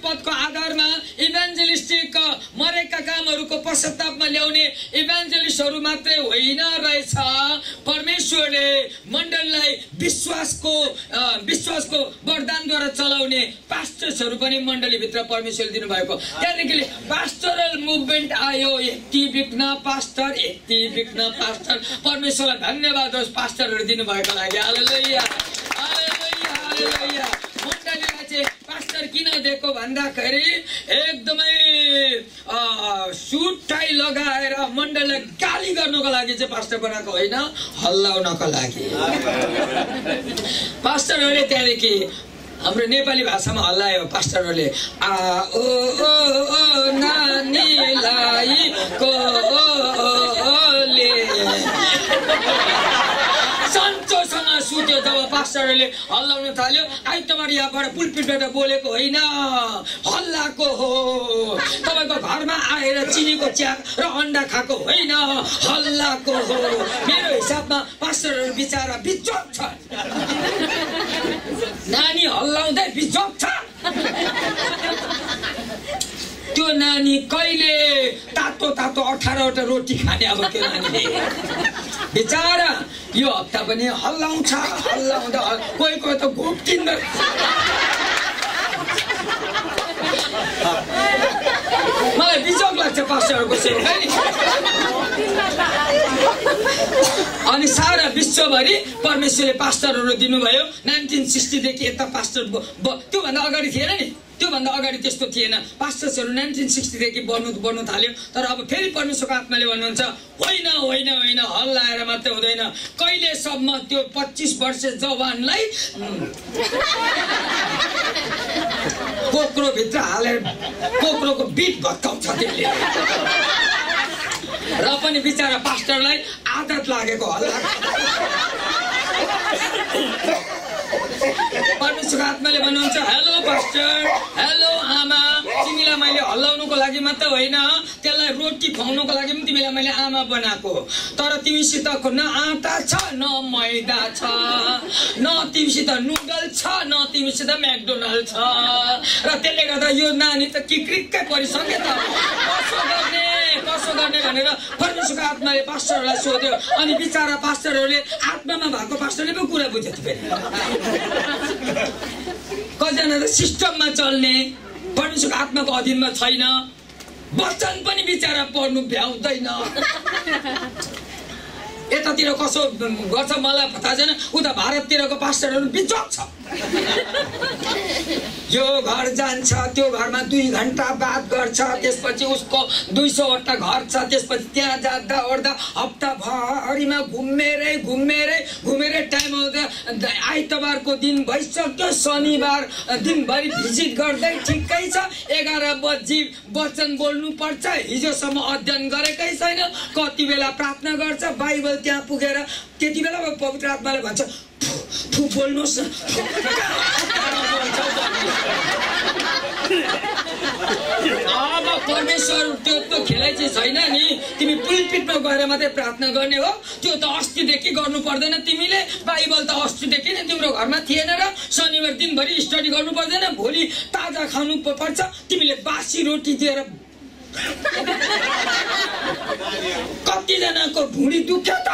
पदको आधारमा इभान्जेलिस्टिक मरेका कामहरूको पश्चातापमा ल्याउने इभान्जेलिस्टहरू मात्रै होइन रहेछ, परमेश्वरले मण्डलीलाई विश्वासको वरदानद्वारा चलाउने पास्टर्सहरू पनि मण्डलीभित्र परमेश्वरले दिनुभएको। त्यहाँदेखि पास्टरल मुभमेन्ट आयो। यति बिक्न पास्टर, यति बिक्न पास्टर। परमेश्वरलाई धन्यवाद होस् पास्टरहरू दिनुभएको लागि। हालेलुया, हालेलुया, हालेलुया। मण्डलीलाई चाहिँ पास्टर किन दिएको भन्दाखेरि एकदमै सुट टाई लगाएर मण्डलीलाई गाली गर्नको लागि चाहिँ पास्टर बनाएको होइन, हल्लाउनको लागि। पास्टरहरूले त्यहाँदेखि हाम्रो नेपाली भाषामा हल्लायो पास्टरहरूले। आ ओ ओ नानीलाई कोले सन्चोसँग सुत्यो। जब पास्टरहरूले हल्लाउन थाल्यो, आइतबार यहाँबाट पुलपिटबाट बोलेको होइन, हल्लाको हो। तपाईँको घरमा आएर चिनीको चिया र अन्डा खाएको होइन, हल्लाको हो। मेरो हिसाबमा पास्टरहरू बिचारा बिचोक छ। नानी हल्लाउँदै बिचोक छ। त्यो नानी कहिले तातो 18वटा रोटी खाने अब त्यो नानीले बेचारा यो हप्ता पनि हल्लाउँछ। हल्लाउँदा कोही त घोप्टिँदैन। मलाई बिचोक लाग्छ पास्टरहरूको सेवा नि। अनि सारा विश्वभरि परमेश्वरले पास्टरहरू दिनुभयो। 1960 देखि यता पास्टर त्योभन्दा अगाडि थिएन नि, त्योभन्दा अगाडि त्यस्तो थिएन। पास्टर्सहरू 1960 देखि बढ्नु थाल्यो। तर अब फेरि परमेश्वरको आत्माले भन्नुहुन्छ होइन होइन होइन, हल्लाएर मात्रै हुँदैन। कहिलेसम्म त्यो 25 वर्षे जवानलाई कोक्रो भित्र हालेर कोक्रोको बिट भत्काउँछ त्यसले। र पनि बिचारा पास्टरलाई आदत लागेको हल्ला। परमेश्वरको आत्माले भन्नुहुन्छ हेलो पास्टर, हेलो आमा, तिमीलाई मैले हल्लाउनुको लागि मात्र होइन, त्यसलाई रोटी खुवाउनुको लागि पनि तिमीलाई मैले आमा बनाएको। तर तिमीसित न आटा छ, न मैदा छ, न तिमीसित नुडल छ, न तिमीसित म्याकडोनल्ड छ। र त्यसले गर्दा यो नानी त किक्रिक्कै परिसक्यो त। कसो गर्ने भनेर परमेश्वरको आत्माले पास्टरहरूलाई सोध्यो। अनि बिचारा पास्टरहरूले आत्मामा भएको पास्टरले पो कुरा बुझ्यो। कतिजना त सिस्टममा चल्ने, परमेश्वरको आत्माको अधीनमा छैन, वचन पनि बिचारा पढ्नु भ्याउँदैन। यतातिर कसो गर्छ मलाई थाहा छैन, उता भारततिरको पास्टरहरू बिचोक छ। यो घर जान्छ, त्यो घरमा 2 घण्टा बात गर्छ, त्यसपछि उसको 200वटा घर छ, त्यसपछि त्यहाँ जाँदा ओर्दा हप्ताभरिमा घुमेरै टाइम आउँदा आइतबारको दिन भइसक्यो, शनिबार दिनभरि भिजिट गर्दै ठिकै छ। 11 बजी वचन बोल्नु पर्छ, हिजोसम्म अध्ययन गरेकै छैन, कति बेला प्रार्थना गर्छ, बाइबल त्यहाँ पुगेर त्यति बेला पवित्र आत्माले भन्छ बोल्नुहोस् न। अब परमेश्वर त्यो खेलाइ चाहिँ छैन नि। तिमी पुलपिटमा गएर मात्रै प्रार्थना गर्ने हो, त्यो त अस्तिदेखि गर्नु पर्दैन। तिमीले बाइबल त अस्तिदेखि नै तिम्रो घरमा थिएन र शनिबार दिनभरि स्टडी गर्नु पर्दैन, भोलि ताजा खानु पर्छ। तिमीले बासी रोटी दिएर कतिजनाको भुँडी दुख्यो त।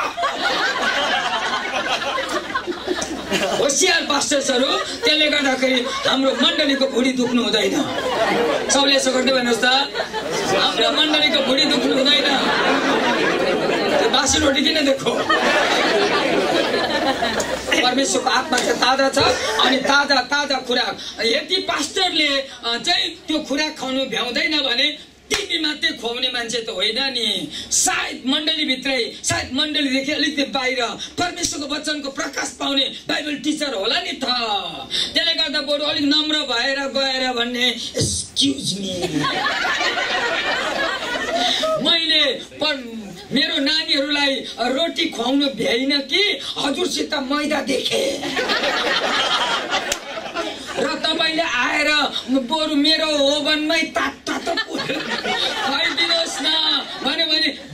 होसियार पास्टर्सहरू, त्यसले गर्दाखेरि हाम्रो मण्डलीको भुँडी दुख्नु हुँदैन। सबले यसो गर्दै भन्नुहोस् त, हाम्रो मण्डलीको भुँडी दुख्नु हुँदैन। बासी रोटी किन देखो? परमेश्वरको आत्मा चाहिँ ताजा छ। अनि ताजा खुराक, यदि पास्टरले चाहिँ त्यो खुराक खानु भ्याउँदैन भने 3 टिभी मात्रै खुवाउने मान्छे त होइन नि, सायद मण्डलीभित्रै, सायद मण्डलीदेखि अलिकति बाहिर परमेश्वरको वचनको प्रकाश पाउने बाइबल टिचर होला नि त। त्यसले गर्दा बरु अलिक नम्र भएर गएर भन्ने, एक्सक्युज मी, मैले मेरो नानीहरूलाई रोटी खुवाउनु भ्याइन कि हजुरसित मैदा देखे र तपाईले आएर बरु मेरो ओभनमै तातो खुवाइदिनुहोस् न भने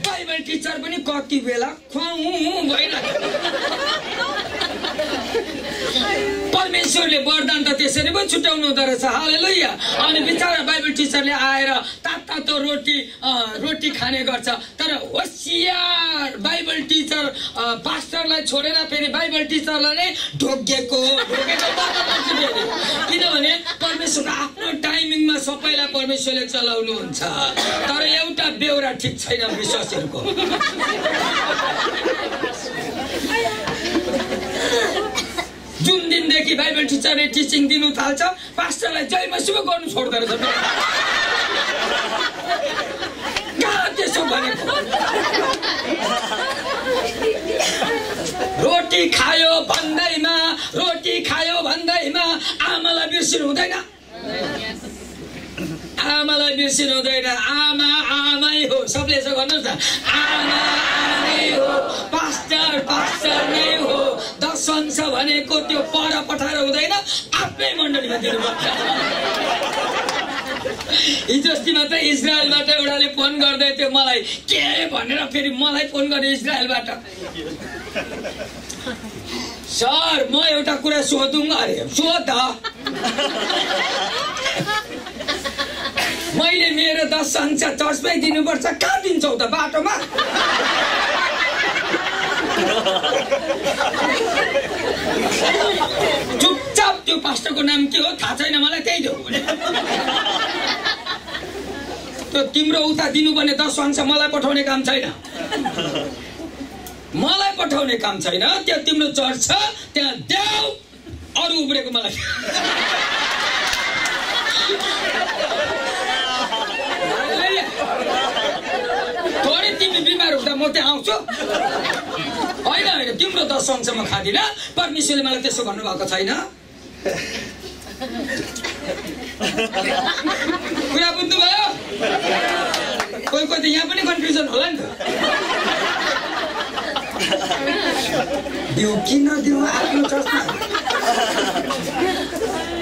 बाइबल टिचर पनि कति बेला खुवाउँ भइरहेको। परमेश्वरले वरदान त त्यसरी पो छुट्याउनु हुँदो रहेछ। हालेलुया। अनि बिचारा बाइबल टिचरले आएर तातो रोटी खाने गर्छ। तर होसियार बाइबल टिचर पास्टरलाई छोडेर फेरि बाइबल टिचरलाई नै ढोगेको किनभने परमेश्वरको आफ्नो टाइमिङमा सबैलाई परमेश्वरले चलाउनुहुन्छ। तर एउटा बेहोरा ठिक छैन विश्वासीहरूको। जुन दिनदेखि बाइबल टिचरले टिचिङ दिनु थाल्छ पास्टरलाई जय मसीह गर्नु छोड्दो रहेछ। कहाँ त्यसो भनेको? रोटी खायो भन्दैमा आमालाई बिर्सिनु हुँदैन। आमालाई बिर्सिनु हुँदैन। आमा आमै हो। सबले यसो गर्नुहोस् न, आमा आमै हो, पास्टर नै हो। दशंश भनेको त्यो पर पठाएर हुँदैन, आफ्नै मण्डलीमा दिनुपर्छ। हिजो अस्ति मात्रै इजरायलबाट एउटाले फोन गर्दै थियो मलाई, के भनेर फेरि मलाई फोन गरे इजरायलबाट। सर म एउटा कुरा सोधौँ अरे। सोध। मैले मेरो दशंश चर्चमै दिनुपर्छ, कहाँ दिन्छौ त? बाटोमा? चुपचाप त्यो पास्टरको नाम के हो थाहा छैन मलाई, त्यही देऊ। त्यो तिम्रो उता दिनुपर्ने दशंश मलाई पठाउने काम छैन। मलाई पठाउने काम छैन। त्यो तिम्रो चर्च छ, त्यहाँ देऊ। अरू उब्रेको मलाई थोरै तिमी बिमार हुँदा म त्यहाँ आउँछु। होइन तिम्रो दशंश म खाँदिनँ। परमेश्वरले मलाई त्यसो भन्नुभएको छैन। कुरा बुझ्नुभयो? कोही त यहाँ पनि कन्फ्युजन होला नि त। दिउ कि नदिउ आफ्नो चर्चमा?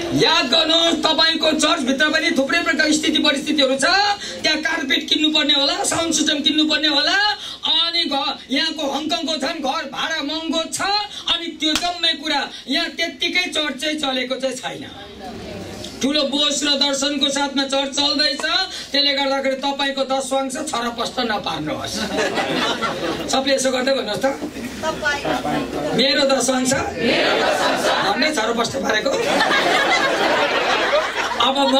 याद गर्नुहोस्, तपाईँको चर्चभित्र पनि थुप्रै प्रकारको स्थिति परिस्थितिहरू छ। त्यहाँ कार्पेट किन्नुपर्ने होला, साउन्ड सिस्टम किन्नुपर्ने होला, अनि यहाँको हङकङको झन् घर भाडा महँगो छ। अनि त्यो जम्मै कुरा यहाँ त्यत्तिकै चर्च चाहिँ चलेको चाहिँ छैन। ठुलो बोझ र दर्शनको साथमा चर्च चल्दैछ। त्यसले गर्दाखेरि तपाईँको दशंश छरपष्ट नपार्नुहोस्। सबले यसो गर्दै भन्नुहोस् त, मेरो दशंश भन्ने छरपष्ट पारेको। अब म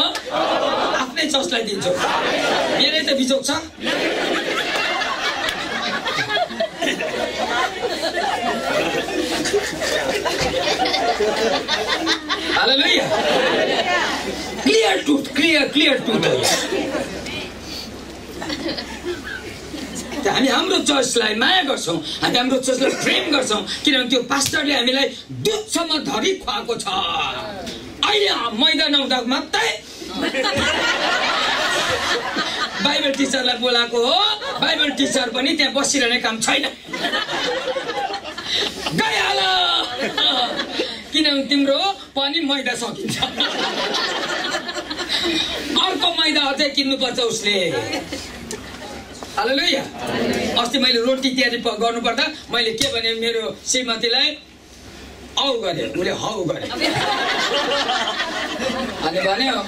आफ्नै चर्चलाई दिन्छु। मेरै त बिजोग छ। हालेलुया। क्लियर ट्रुथ हो। हामी हाम्रो चर्चलाई माया गर्छौँ, हामी हाम्रो चर्चलाई प्रेम गर्छौँ, किनभने त्यो पास्टरले हामीलाई दुधसम्म धरी खुवाएको छ। अहिले मैदा नहुँदा मात्रै बाइबल टिचरलाई बोलाएको हो। बाइबल टिचर पनि त्यहाँ बसिरहने काम छैन। गइहाल, किनभने तिम्रो पनि मैदा सकिन्छ। अर्को मैदा अझै किन्नुपर्छ उसले। हालेलुया। अस्ति मैले रोटी तयारी गर्नुपर्दा मैले के भने मेरो श्रीमतीलाई औ गरे, उसले हौ गरे। अनि भन्यो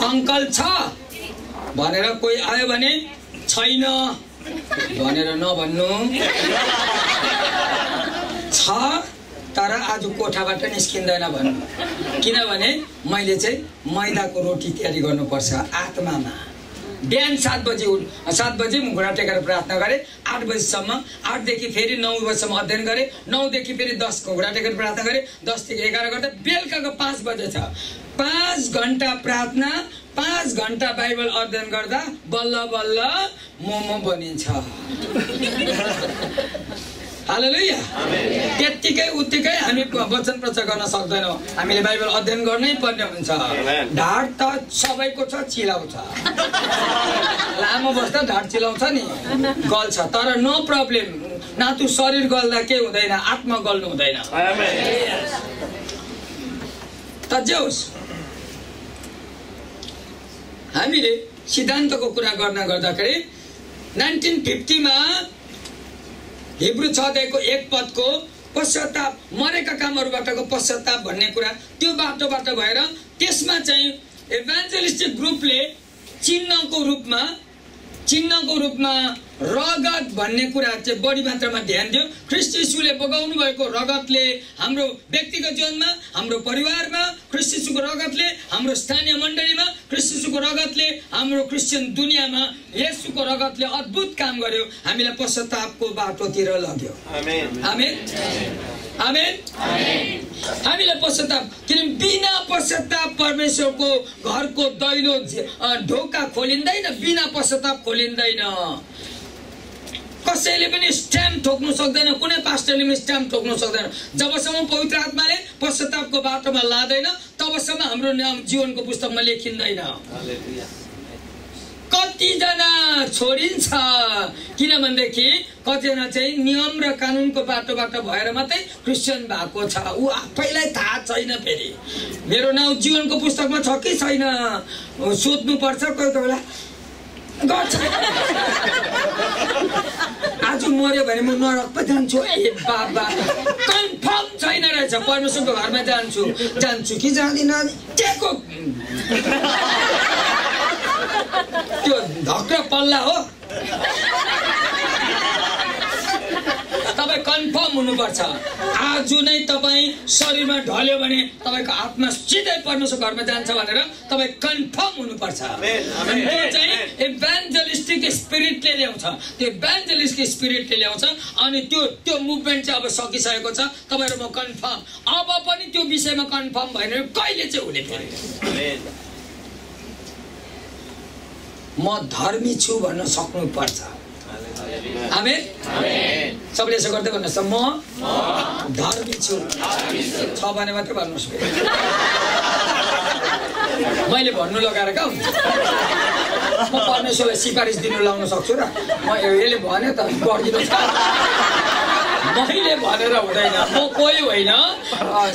अङ्कल छ भनेर कोही आयो भने छैन भनेर नभन्नु, छ तर आज कोठाबाट निस्किँदैन भन्नु। किनभने मैले चाहिँ मैदाको रोटी तयारी गर्नुपर्छ आत्मामा। बिहान 7 बजे म घुँडा टेकेर प्रार्थना गरेँ। 8 बजीसम्म, 8 देखि फेरि 9 बजीसम्म अध्ययन गरेँ। 9 देखि फेरि 10 को घुँडा टेकेर प्रार्थना गरेँ। 10 देखि 11 गर्दा बेलुकाको 5 बजे छ। 5 घण्टा प्रार्थना, 5 घण्टा बाइबल अध्ययन गर्दा बल्ल बल्ल मोमो बनिन्छ। हालेलुया। त्यतिकै उत्तिकै हामी वचन प्रचार गर्न सक्दैनौँ। हामीले बाइबल अध्ययन गर्नै पर्ने हुन्छ। ढाड त सबैको छ, चिलाउँछ। लामो बस्दा ढाड चिलाउँछ नि, गल्छ। तर नो प्रब्लम, नातु शरीर गल्दा के हुँदैन, आत्मा गल्नु हुँदैन। त जे होस्, हामीले सिद्धान्तको कुरा गर्दाखेरि 1950 मा हिब्रू 6:1 पदको पश्चाताप, मरेका कामहरूबाटको पश्चाताप भन्ने कुरा त्यो बाटोबाट भएर त्यसमा चाहिँ इभान्जेलिस्टिक ग्रुपले चिन्हको रूपमा रगत भन्ने कुरा चाहिँ बढी मात्रामा ध्यान दियो। ख्रीष्ट यीशुले बगाउनु भएको रगतले हाम्रो व्यक्तिगत जीवनमा, हाम्रो परिवारमा, ख्रीष्ट यीशुको रगतले हाम्रो स्थानीय मण्डलीमा, ख्रीष्ट यीशुको रगतले हाम्रो क्रिस्चियन दुनियाँमा येशूको रगतले अद्भुत काम गर्यो, हामीलाई पश्चातापको बाटोतिर लग्यो। आमेन आमेन आमेन। हामीलाई पश्चाताप, किनभने बिना पश्चाताप परमेश्वरको घरको दैलो ढोका खोलिँदैन, बिना पश्चाताप खोलिँदैन। कसैले पनि स्ट्याम्प ठोक्नु सक्दैन, कुनै पास्टरले पनि स्ट्याम्प ठोक्नु सक्दैन। जबसम्म पवित्र आत्माले पश्चातापको बाटोमा लादैन तबसम्म हाम्रो नाम जीवनको पुस्तकमा लेखिँदैन। कतिजना छोडिन्छ किनभनेदेखि कतिजना चाहिँ नियम र कानुनको बाटोबाट भएर मात्रै क्रिस्चियन भएको छ, ऊ आफैलाई थाहा छैन। फेरि मेरो नाउँ जीवनको पुस्तकमा छ कि छैन सोध्नु पर्छ। कोही कोही बेला गर्छ, आज मर्यो भने म नरक पो जान्छु, ए बाबा कन्फर्म छैन रहेछ, परमेश्वरको घरमा जान्छु कि जाँदिनँ, केको त्यो धक्र पल्ला हो। तपाईँ कन्फर्म हुनुपर्छ। आज नै तपाईँ शरीरमा ढल्यो भने तपाईँको आत्मा सिधै परमेश्वरको घरमा जान्छ भनेर तपाईँ कन्फर्म हुनुपर्छ। त्यो चाहिँ इभान्जेलिस्टिक स्पिरिटले ल्याउँछ, त्यो इभान्जेलिस्टिक स्पिरिटले ल्याउँछ। अनि त्यो मुभमेन्ट चाहिँ अब सकिसकेको छ। तपाईँहरू म कन्फर्म, अब पनि त्यो विषयमा कन्फर्म भएन कहिले चाहिँ हुने फेरि। म धर्मी छु भन्न सक्नु पर्छ। आमेन। सबले यसो गर्दै भन्नुहोस्, म धर्मी छु छ भने मात्रै भन्नुहोस्। मैले भन्नु लगाएर क्या म परमेश्वरलाई सिफारिस दिनु लाउन सक्छु र म यसले भने त गरिदिनु छ, मैले भनेर हुँदैन। म कोही होइन,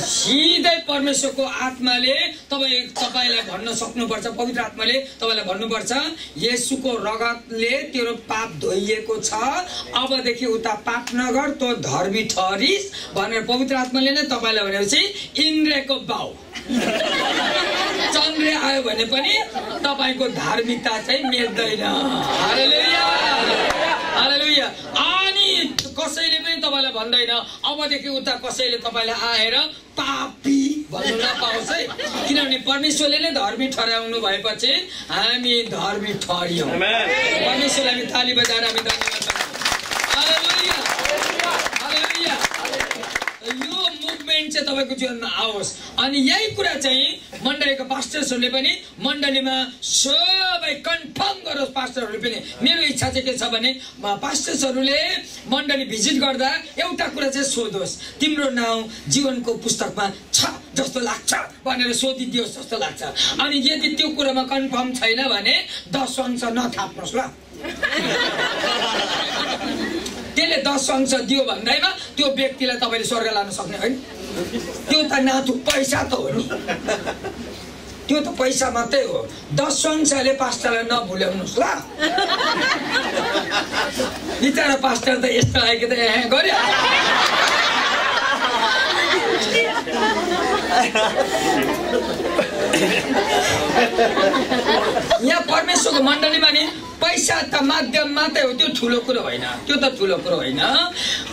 सिधै परमेश्वरको आत्माले तपाईँलाई भन्न सक्नुपर्छ। पवित्र आत्माले तपाईँलाई भन्नुपर्छ, येशूको रगतले तेरो पाप धोइएको छ, अबदेखि उता पाप नगर, तँ धर्मी ठहरिस् भनेर पवित्र आत्माले नै तपाईँलाई भनेपछि इन्द्रको बाउ चन्द्र आयो भने पनि तपाईँको धार्मिकता चाहिँ मेल्दैन। हालेलुया हालेलुया। अनि कसैले पनि तपाईँलाई भन्दैन अबदेखि उता कसैले तपाईँलाई आएर पापी भन्नु नपाओस् है, किनभने परमेश्वरले नै धर्मी ठहराउनु भएपछि हामी धर्मी ठहरियौँ। परमेश्वरलाई हामी ताली बजाएर हामी धन्यवाद दिन्छौँ। हालेलुया हालेलुया। यो मुभमेन्ट चाहिँ तपाईँको जीवनमा आओस्। अनि यही कुरा चाहिँ मण्डलीको पास्टर्सहरूले पनि मण्डलीमा सबै कन्फर्म गरोस्। पास्टरहरूले पनि मेरो इच्छा चाहिँ के छ भने पास्टर्सहरूले मण्डली भिजिट गर्दा एउटा कुरा चाहिँ सोधोस्, तिम्रो नाउँ जीवनको पुस्तकमा छ जस्तो लाग्छ भनेर सोधिदियोस् जस्तो लाग्छ। अनि यदि त्यो कुरामा कन्फर्म छैन भने 10 अंश नथाप्नुहोस् ल। त्यसले 10 अंश दियो भन्दैमा त्यो व्यक्तिलाई तपाईँले स्वर्ग लान सक्ने होइन। त्यो त नाथु पैसा त हो नि, त्यो त पैसा मात्रै हो। 10 अंशले पास्टरलाई नभुल्याउनुहोस् ल। बिचारा पास्टर त यस्तो आएको त गऱ्यो। यहाँ परमेश्वरको मण्डलीमा नि पैसा त माध्यम मात्रै हो, त्यो ठुलो कुरो होइन, त्यो त ठुलो कुरो होइन।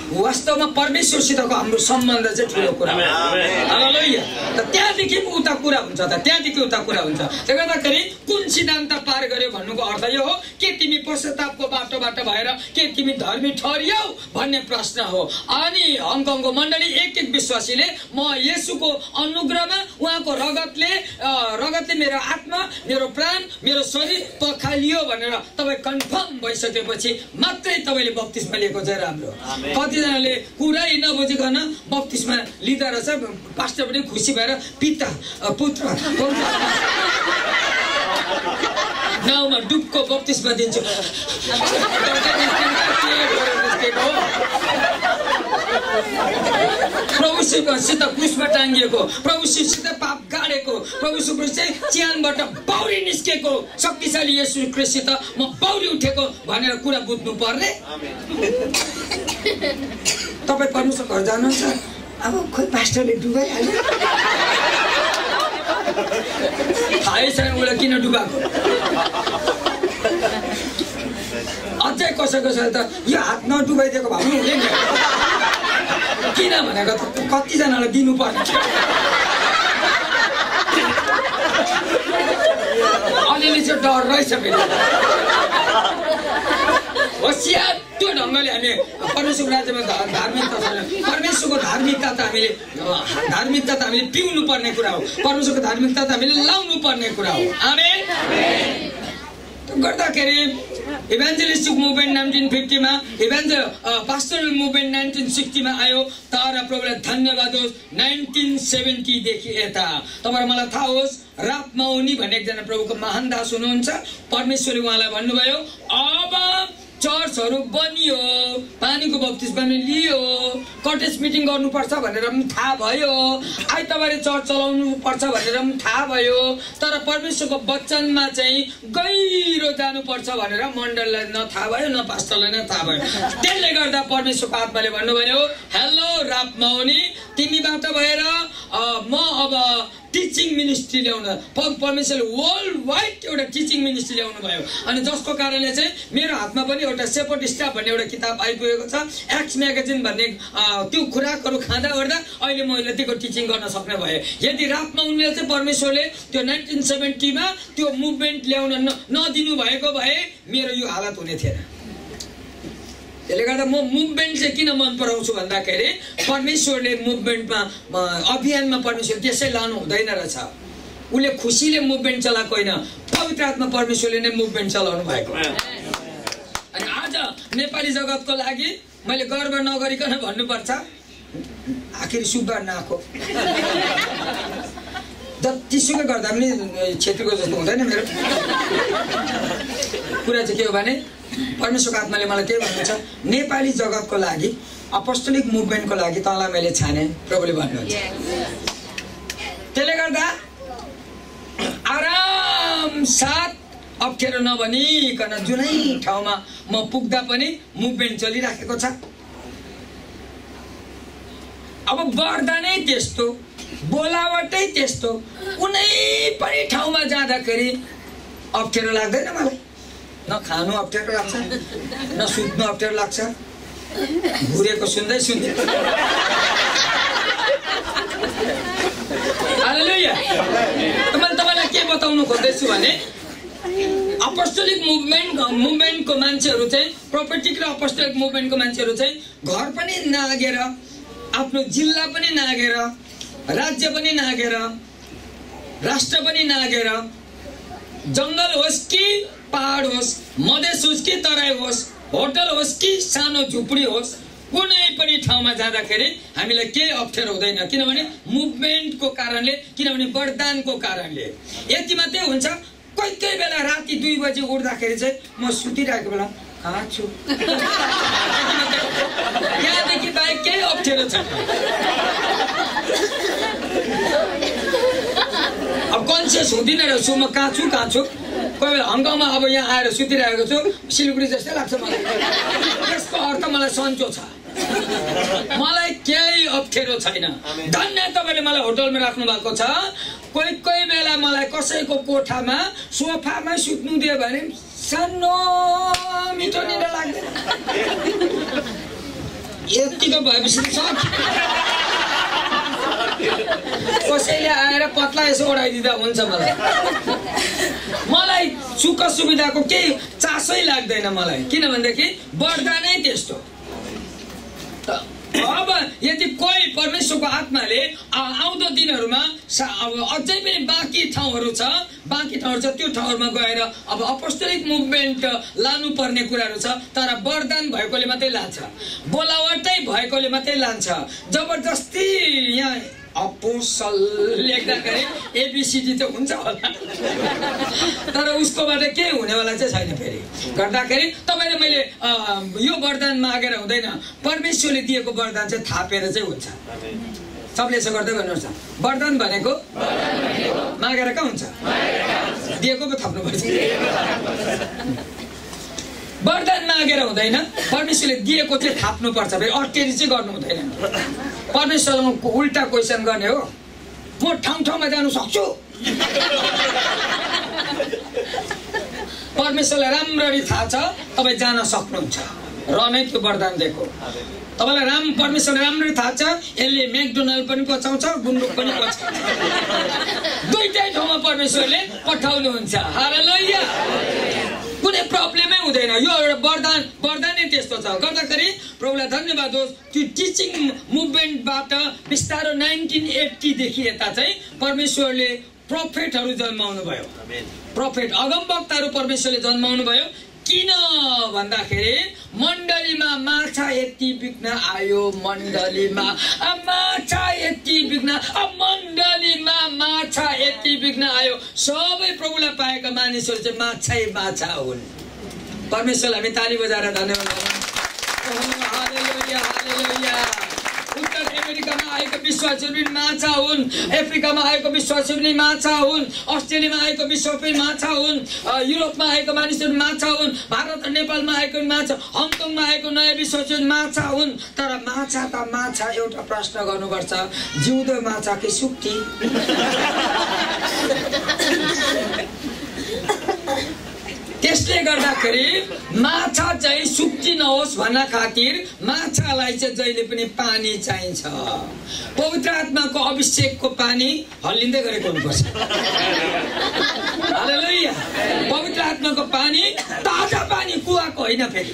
वास्तवमा परमेश्वरसितको हाम्रो सम्बन्ध चाहिँ ठुलो कुरा हो। हालेलुया। त त्यहाँदेखि उता कुरा हुन्छ त त्यहाँदेखि उता कुरा हुन्छ। त्यसले गर्दाखेरि कुन सिद्धान्त पार गर्यो भन्नुको अर्थ यो हो के तिमी पश्चातापको बाटोबाट भएर के तिमी धर्मी ठहरियौ भन्ने प्रश्न हो। अनि हङकङको मण्डली एक एक विश्वासीले म येशूको अनुग्रहमा उहाँको रगतले मेरो आत्मा मेरो प्राण मेरो शरीर पखालियो भनेर तपाईँ कन्फर्म भइसकेपछि मात्रै तपाईँले बप्तिस्मा लिएको चाहिँ राम्रो। कतिजनाले कुरै नबुझिकन बप्तिस्मा लिँदा रहेछ पास्टर पनि खुसी भएर पिता पुत्र नाउँमा डुबको बप्तिस्मा दिन्छु। प्रभुसित क्रुसमा टाङ्गिएको प्रभुसित पाप गाडेको प्रभुसित चाहिँ च्यानबाट पौडी निस्केको शक्तिशाली येशू ख्रीष्टसित म पौडी उठेको भनेर कुरा बुझ्नु पर्ने। तपाईँ परमेश्वर घर जानुहुन्छ अब खोइ पास्टरले डुबाइहाल्यो थाहै छैन उसलाई किन डुबाएको। अझै कसैको छ त यो हात नडुबाइदिएको भए पनि हुँदैन किन भनेको कतिजनालाई दिनुपर्ने अलिअलि चाहिँ डर रहेछ फेरि होसियार त्यो ढङ्गले हामी परमेश्वरको राज्यमा धार्मिकता छैन। परमेश्वरको धार्मिकता त हामीले पिउनु पर्ने कुरा हो। परमेश्वरको धार्मिकता त हामीले लाउनु पर्ने कुरा हो। आमेन। गर्दाखेरि इभान्जेलिस्टिक मुभमेन्ट 1950 मा पास्टरल मुभमेन्ट 1960 मा आयो। तर प्रभुलाई धन्यवाद होस् 1970 देखि यता तपाईहरु मलाई थाहा होस् राप माउनी भन्ने एकजना प्रभुको महान दास हुनुहुन्छ। परमेश्वरले उहाँलाई भन्नुभयो अब चर्चहरु बनियो पानीको बप्तिस्मा लियो कटेज मिटिङ गर्नुपर्छ भनेर पनि थाहा भयो आइतबारे चर्च चलाउनु पर्छ भनेर पनि थाहा भयो। तर परमेश्वरको वचनमा चाहिँ गहिरो जानुपर्छ भनेर मण्डललाई न थाहा भयो न पास्टरलाई न थाहा भयो। त्यसले गर्दा परमेश्वरको आत्माले भन्नुभयो हेलो राप माउनी तिमीबाट भएर म अब टिचिङ मिनिस्ट्री ल्याउन परमेश्वरले वर्ल्ड वाइड एउटा टिचिङ मिनिस्ट्री ल्याउनु भयो। अनि जसको कारणले चाहिँ मेरो हातमा पनि एउटा सेपर्ट स्टाफ भन्ने एउटा किताब आइपुगेको छ। एक्स म्यागजिन भन्ने त्यो खुराकहरू खाँदा ओर्दा अहिले म यतिको टिचिङ गर्न सक्ने भए। यदि रातमा उनले चाहिँ परमेश्वरले त्यो 1970 मा त्यो मुभमेन्ट ल्याउन नदिनु भएको भए मेरो यो हालत हुने थिएन। त्यसले गर्दा म मुभमेन्ट चाहिँ किन मन पराउँछु भन्दाखेरि परमेश्वरले मुभमेन्टमा अभियानमा परमेश्वर त्यसै लानु हुँदैन रहेछ। उसले खुसीले मुभमेन्ट चलाएको होइन पवित्र आत्मा परमेश्वरले नै मुभमेन्ट चलाउनु भएको। अनि आज नेपाली जगतको लागि मैले गर्व नगरिकन भन्नुपर्छ आखिर सुब्बा नाको जतिसुकै गर्दा पनि क्षेत्रको जस्तो हुँदैन मेरो कुरा चाहिँ के हो भने परमेश्वरको आत्माले मलाई के भन्नुहुन्छ नेपाली जगतको लागि अपोस्टोलिक मुभमेन्टको लागि तँलाई मैले छाने प्रभुले भन्नुहुन्छ। त्यसले गर्दा आराम साथ अप्ठ्यारो नभनिकन जुनै ठाउँमा म पुग्दा पनि मुभमेन्ट चलिराखेको छ। अब गर्दा नै त्यस्तो बोलावटै त्यस्तो कुनै पनि ठाउँमा जाँदाखेरि अप्ठ्यारो लाग्दैन मलाई। न खानु अप्ठ्यारो लाग्छ न सुत्नु अप्ठ्यारो लाग्छ घुरेको सुन्दै हालेलुया। मैले तपाईँलाई के बताउनु खोज्दैछु भने अपोस्टोलिक मुभमेन्टको मान्छेहरू चाहिँ प्रोफेटिक र अपोस्टोलिक मुभमेन्टको मान्छेहरू चाहिँ घर पनि नागेर आफ्नो जिल्ला पनि नागेर राज्य पनि नागेर राष्ट्र पनि नागेर जंगल होस् कि पहाड होस् मधेस होस् कि तराई होस् होटल होस् कि सानो झुपडी होस् कुनै पनि ठाउँमा जाँदाखेरि हामीलाई केही अप्ठ्यारो हुँदैन किनभने मुभमेन्टको कारणले किनभने वरदानको कारणले। यति मात्रै हुन्छ कोही कोही बेला राति 2 बजे उठ्दाखेरि चाहिँ म सुतिरहेको बेला कहाँ छु यहाँदेखि बाहेक केही अप्ठ्यारो छैन। अब कन्सियस हुँदिन रहेछु म कहाँ छु कोही बेला हङकङमा अब यहाँ आएर सुतिरहेको छु सिलगढी जस्तै लाग्छ मलाई। यसको अर्थ मलाई सन्चो छ मलाई केही अप्ठ्यारो छैन। धन्य तपाईँले मलाई होटलमा राख्नु भएको छ। कोही कोही बेला मलाई कसैको कोठामा सोफामा सुत्नु दियो भने सानो मिठो निद्रा लाग्दैन। यतिको भएपछि कसैले आएर पत्ला यसो ओढाइदिँदा हुन्छ। मलाई सुख सुविधाको केही चासै लाग्दैन मलाई, किनभनेदेखि वरदानै त्यस्तो। अब यदि कोही परमेश्वरको आत्माले आउँदो दिनहरूमा अब अझै पनि बाँकी ठाउँहरू छ, त्यो ठाउँहरूमा गएर अब अपोस्टोलिक मुभमेन्ट लानु पर्ने कुराहरू छ, तर वरदान भएकोले मात्रै लान्छ, बोलावटै भएकोले मात्रै लान्छ। जबरजस्ती यहाँ अपोसल लेख्दाखेरि एबिसिडी त हुन्छ होला, तर उसकोबाट केही हुनेवाला चाहिँ छैन। फेरि गर्दाखेरि तपाईँले मैले यो वरदान मागेर हुँदैन, परमेश्वरले दिएको वरदान चाहिँ थापेर चाहिँ हुन्छ। सबले यसो गर्दै गर्नुहोस् न, वरदान भनेको मागेर कहाँ हुन्छ, दिएको पो थप्नुपर्छ। वरदान मागेर हुँदैन, परमेश्वरले दिएको चाहिँ थाप्नुपर्छ। फेरि अटेरी चाहिँ गर्नु हुँदैन। परमेश्वरको उल्टा क्वेसन गर्ने हो, म ठाउँ ठाउँमा जानु सक्छु। परमेश्वरलाई राम्ररी थाहा छ तपाईँ जान सक्नुहुन्छ र नै त्यो वरदान दिएको। तपाईँलाई परमेश्वरलाई राम्ररी थाहा छ, यसले म्याकडोनल्ड पनि पचाउँछ, गुन्द्रुक पनि पचाउँछ, दुईटै ठाउँमा परमेश्वरले पठाउनुहुन्छ। हालेलुया, कुनै प्रब्लमै हुँदैन। यो एउटा वरदानै त्यस्तो छ। गर्दाखेरि प्रभुलाई धन्यवाद होस्। त्यो टिचिङ मुभमेन्टबाट बिस्तारो 1980 देखि यता चाहिँ परमेश्वरले प्रोफेटहरू जन्माउनु भयो। प्रोफेट अगमवक्ताहरू परमेश्वरले जन्माउनु भयो। किन भन्दाखेरि मण्डलीमा माछा यति बिग्न आयो, मण्डलीमा माछा यति बिग्न, मण्डलीमा माछा यति बिग्न आयो। सबै प्रभुलाई पाएका मानिसहरू चाहिँ माछै माछा हुन्। परमेश्वरलाई हामी ताली बजाएर धन्यवाद गरौँ। हालेलुया, हालेलुया। उत्तर अमेरिकामा आएको विश्वासीहरू पनि माछा हुन्, अफ्रिकामा आएको विश्वासीहरू पनि माछा हुन्, अस्ट्रेलियामा आएको विश्व पनि माछा हुन्, युरोपमा आएको मानिसहरू माछा हुन्, भारत र नेपालमा आएको माछा, हङकङमा आएको नयाँ विश्वासीहरू माछा हुन्। तर माछा त माछा, एउटा प्रश्न गर्नुपर्छ, जिउँदो माछा कि सुक्ती? त्यसले गर्दाखेरि माछा चाहिँ सुक्ती नहोस् भन्न खातिर माछालाई चाहिँ जहिले पनि पानी चाहिन्छ। पवित्र आत्माको अभिषेकको पानी हल्लिँदै गरेको हुनुपर्छ। हालेलुया। पवित्र आत्माको पानी ताजा पानी, कुवाको होइन, फेरि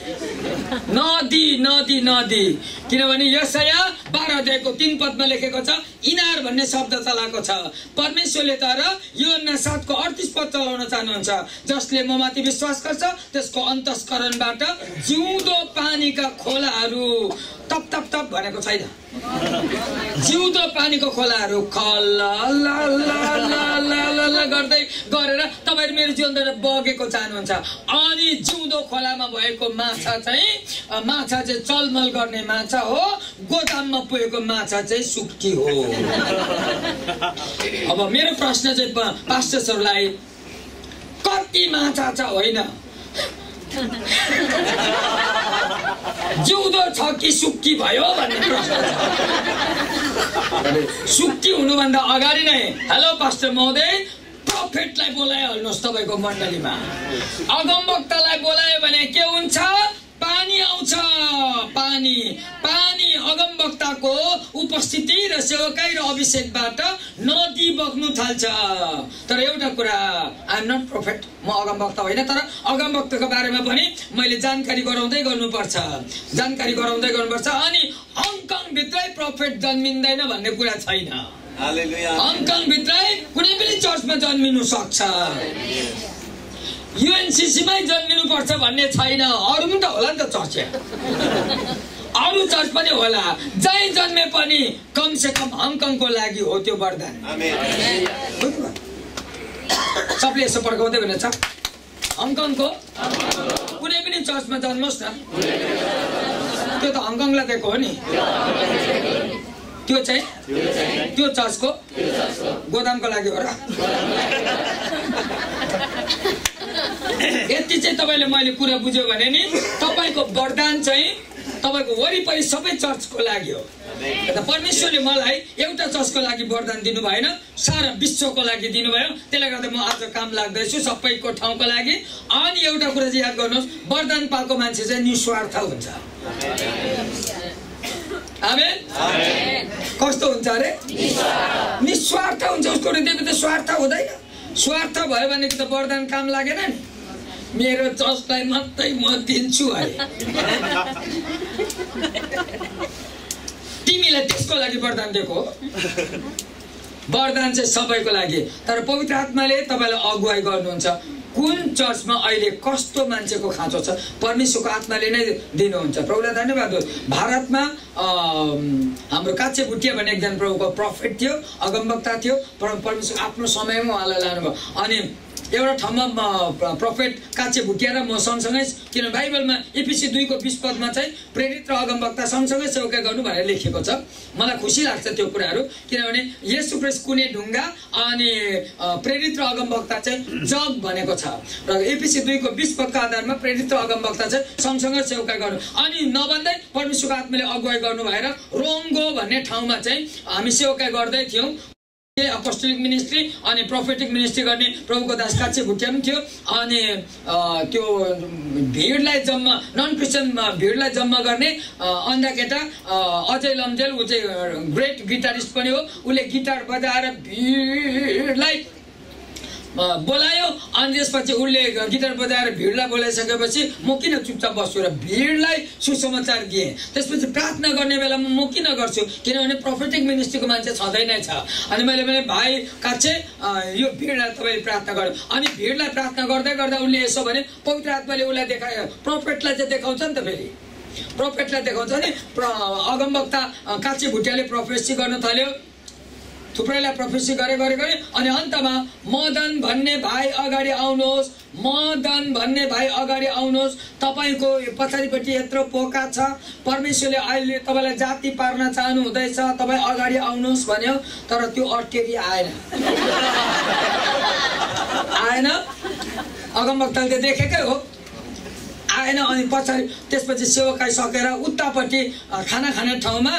नदी नदी नदी। किनभने यशाया 12 अध्यायको 3 पदमा लेखेको छ, इनार भन्ने शब्द चलाएको छ। परमेश्वरले तर यूहन्ना 7 को 38 पद चलाउन चाहनुहुन्छ, जसले ममाथि विश्वास गर्छ त्यसको अन्तस्करणबाट जिउँदो पानीका खोलाहरू, टप टप टप भनेको छैन, जिउँदो पानीको खोलाहरू गर्दै गरेर तपाईहरु मेरो जीवनबाट बगेको चाहनुहुन्छ। अनि जिउँदो खोलामा भएको माछा चाहिँ चलमल गर्ने माछा हो, गोदाममा पुगेको माछा चाहिँ सुक्ती हो। अब मेरो प्रश्न चाहिँ पास्टरहरूलाई, कति माछा छ होइन, जिउँदो छ कि सुक्की भयो भन्ने प्रश्न छ। सुक्की हुनुभन्दा अगाडि नै हेलो पास्टर महोदय, प्रोफेटलाई बोलाइहाल्नुहोस् तपाईको मण्डलीमा। अगमवक्तालाई बोलायो भने के हुन्छ? पानी आउँछ। पानी पानी अगमवक्ताको उपस्थिति र सेवकाई र अभिषेकबाट नदी बग्नु थाल्छ। तर एउटा कुरा, आई एम नट प्रोफेट, म अगमवक्ता होइन, तर अगमवक्ताको बारेमा पनि मैले जानकारी गराउँदै गर्नुपर्छ। अनि हङकङ भित्रै प्रोफेट जन्मिँदैन भन्ने कुरा छैन। हङकङ भित्रै कुनै पनि चर्चमा जन्मिनु सक्छ। युएनसीसीमै जन्मिनु पर्छ भन्ने छैन। अरू पनि त होला नि त चर्च, अरू चर्च पनि होला। जहीँ जन्मे पनि कम से कम हङकङको लागि हो त्यो वरदान। सबले यसो पर्खाउँदै हुनेछ, हङकङको कुनै पनि चर्चमा जन्मोस् न, त्यो त हङकङलाई दिएको हो नि। त्यो चाहिँ त्यो चर्चको गोदामको लागि हो र। यति चाहिँ तपाईले मैले कुरा बुझ्यो भने नि, तपाईको वरदान चाहिँ तपाईको वरिपरि सबै चर्चको लागि हो। परमेश्वरले मलाई एउटा चर्चको लागि वरदान दिनु भएन, सारा विश्वको लागि दिनुभयो। त्यसले गर्दा म आज काम लाग्दैछु सबैको ठाउँको लागि। अनि एउटा कुरा चाहिँ याद गर्नुहोस्, वरदान पाएको मान्छे चाहिँ निस्वार्थ हुन्छ। आमेन कस्तो हुन्छ अरे निस्वार्थ हुन्छ उसको हृदयमा त स्वार्थ हुँदैन स्वार्थ भयो भने त वरदान काम लागेन नि मेरो चर्चलाई मात्रै म दिन्छु अरे तिमीलाई त्यसको लागि वरदान दिएको हो वरदान चाहिँ सबैको लागि तर पवित्र आत्माले तपाईलाई अगुवाई गर्नुहुन्छ कुन चर्चमा अहिले कस्तो मान्छेको खाँचो छ परमेश्वरको आत्माले नै दिनुहुन्छ प्रभुलाई धन्यवाद होस् भारतमा हाम्रो काच्छे भुटिया भन्ने एकजना प्रभुको प्रोफेट थियो अगमवक्ता थियो परमेश्वर आफ्नो समयमा उहाँलाई लानुभयो अनि एउटा ठाउँमा प्रोफेट काच्छे भुटिया र म सँगसँगै किन बाइबलमा एफिसी 2 को 20 पदमा चाहिँ प्रेरित र अगमवक्ता सँगसँगै सेवकाई गर्नु भनेर लेखेको छ मलाई खुसी लाग्छ त्यो कुराहरू किनभने येशू ख्रीष्ट कुनै ढुङ्गा अनि प्रेरित र अगमवक्ता चाहिँ जग भनेको छ र एफिसी 2 को 20 पदको आधारमा प्रेरित र अगमवक्ता चाहिँ सँगसँगै सेवकाई गर्नु अनि नभन्दै परमेश्वरको आत्माले अगुवाई गर्नु भएर रोङ्गो भन्ने ठाउँमा चाहिँ हामी सेवकाई गर्दै थियौँ अपोस्टोलिक मिनिस्ट्री अनि प्रोफेटिक मिनिस्ट्री गर्ने प्रभुको दास काच्छे भुटिया पनि थियो अनि त्यो भिडलाई जम्मा नन क्रिस्चियन भिडलाई जम्मा गर्ने अन्धा केटा अजय लम्जेल ऊ चाहिँ ग्रेट गिटारिस्ट पनि हो उसले गिटार बजाएर भिडलाई बोलायो अनि त्यसपछि उसले गिटार बजाएर भिडलाई बोलाइसकेपछि म किन चुपचाप बस्छु र भिडलाई सुसमाचार दिएँ त्यसपछि प्रार्थना गर्ने बेलामा म किन गर्छु किनभने प्रोफेटिक मिनिस्ट्रीको मान्छे छँदै नै छ अनि मैले भने भाइ काच्छे यो भिडलाई तपाईले प्रार्थना गर्नु अनि भिडलाई प्रार्थना गर्दै गर्दा उसले यसो भने पवित्र आत्माले उसलाई देखायो प्रोफेटलाई चाहिँ देखाउँछ नि त फेरि प्रोफेटलाई देखाउँछ नि अगमवक्ता काच्छे भुटियाले प्रोफेसी गर्न थाल्यो थुप्रैलाई प्रोफेसी गरे अनि अन्तमा मदन भन्ने भाइ अगाडि आउनुहोस् मदन भन्ने भाइ अगाडि आउनुहोस् तपाईको पछाडिपट्टि यत्रो पोका छ परमेश्वरले अहिले तपाईलाई जाति पार्न चाहनु हुँदैछ तपाई अगाडि आउनुहोस् भन्यो तर त्यो अटेरी आएन अगमवक्ताले देखेकै हो आएन अनि पछाडि त्यसपछि सेवकाई सकेर उतापट्टि खाना खाने ठाउँमा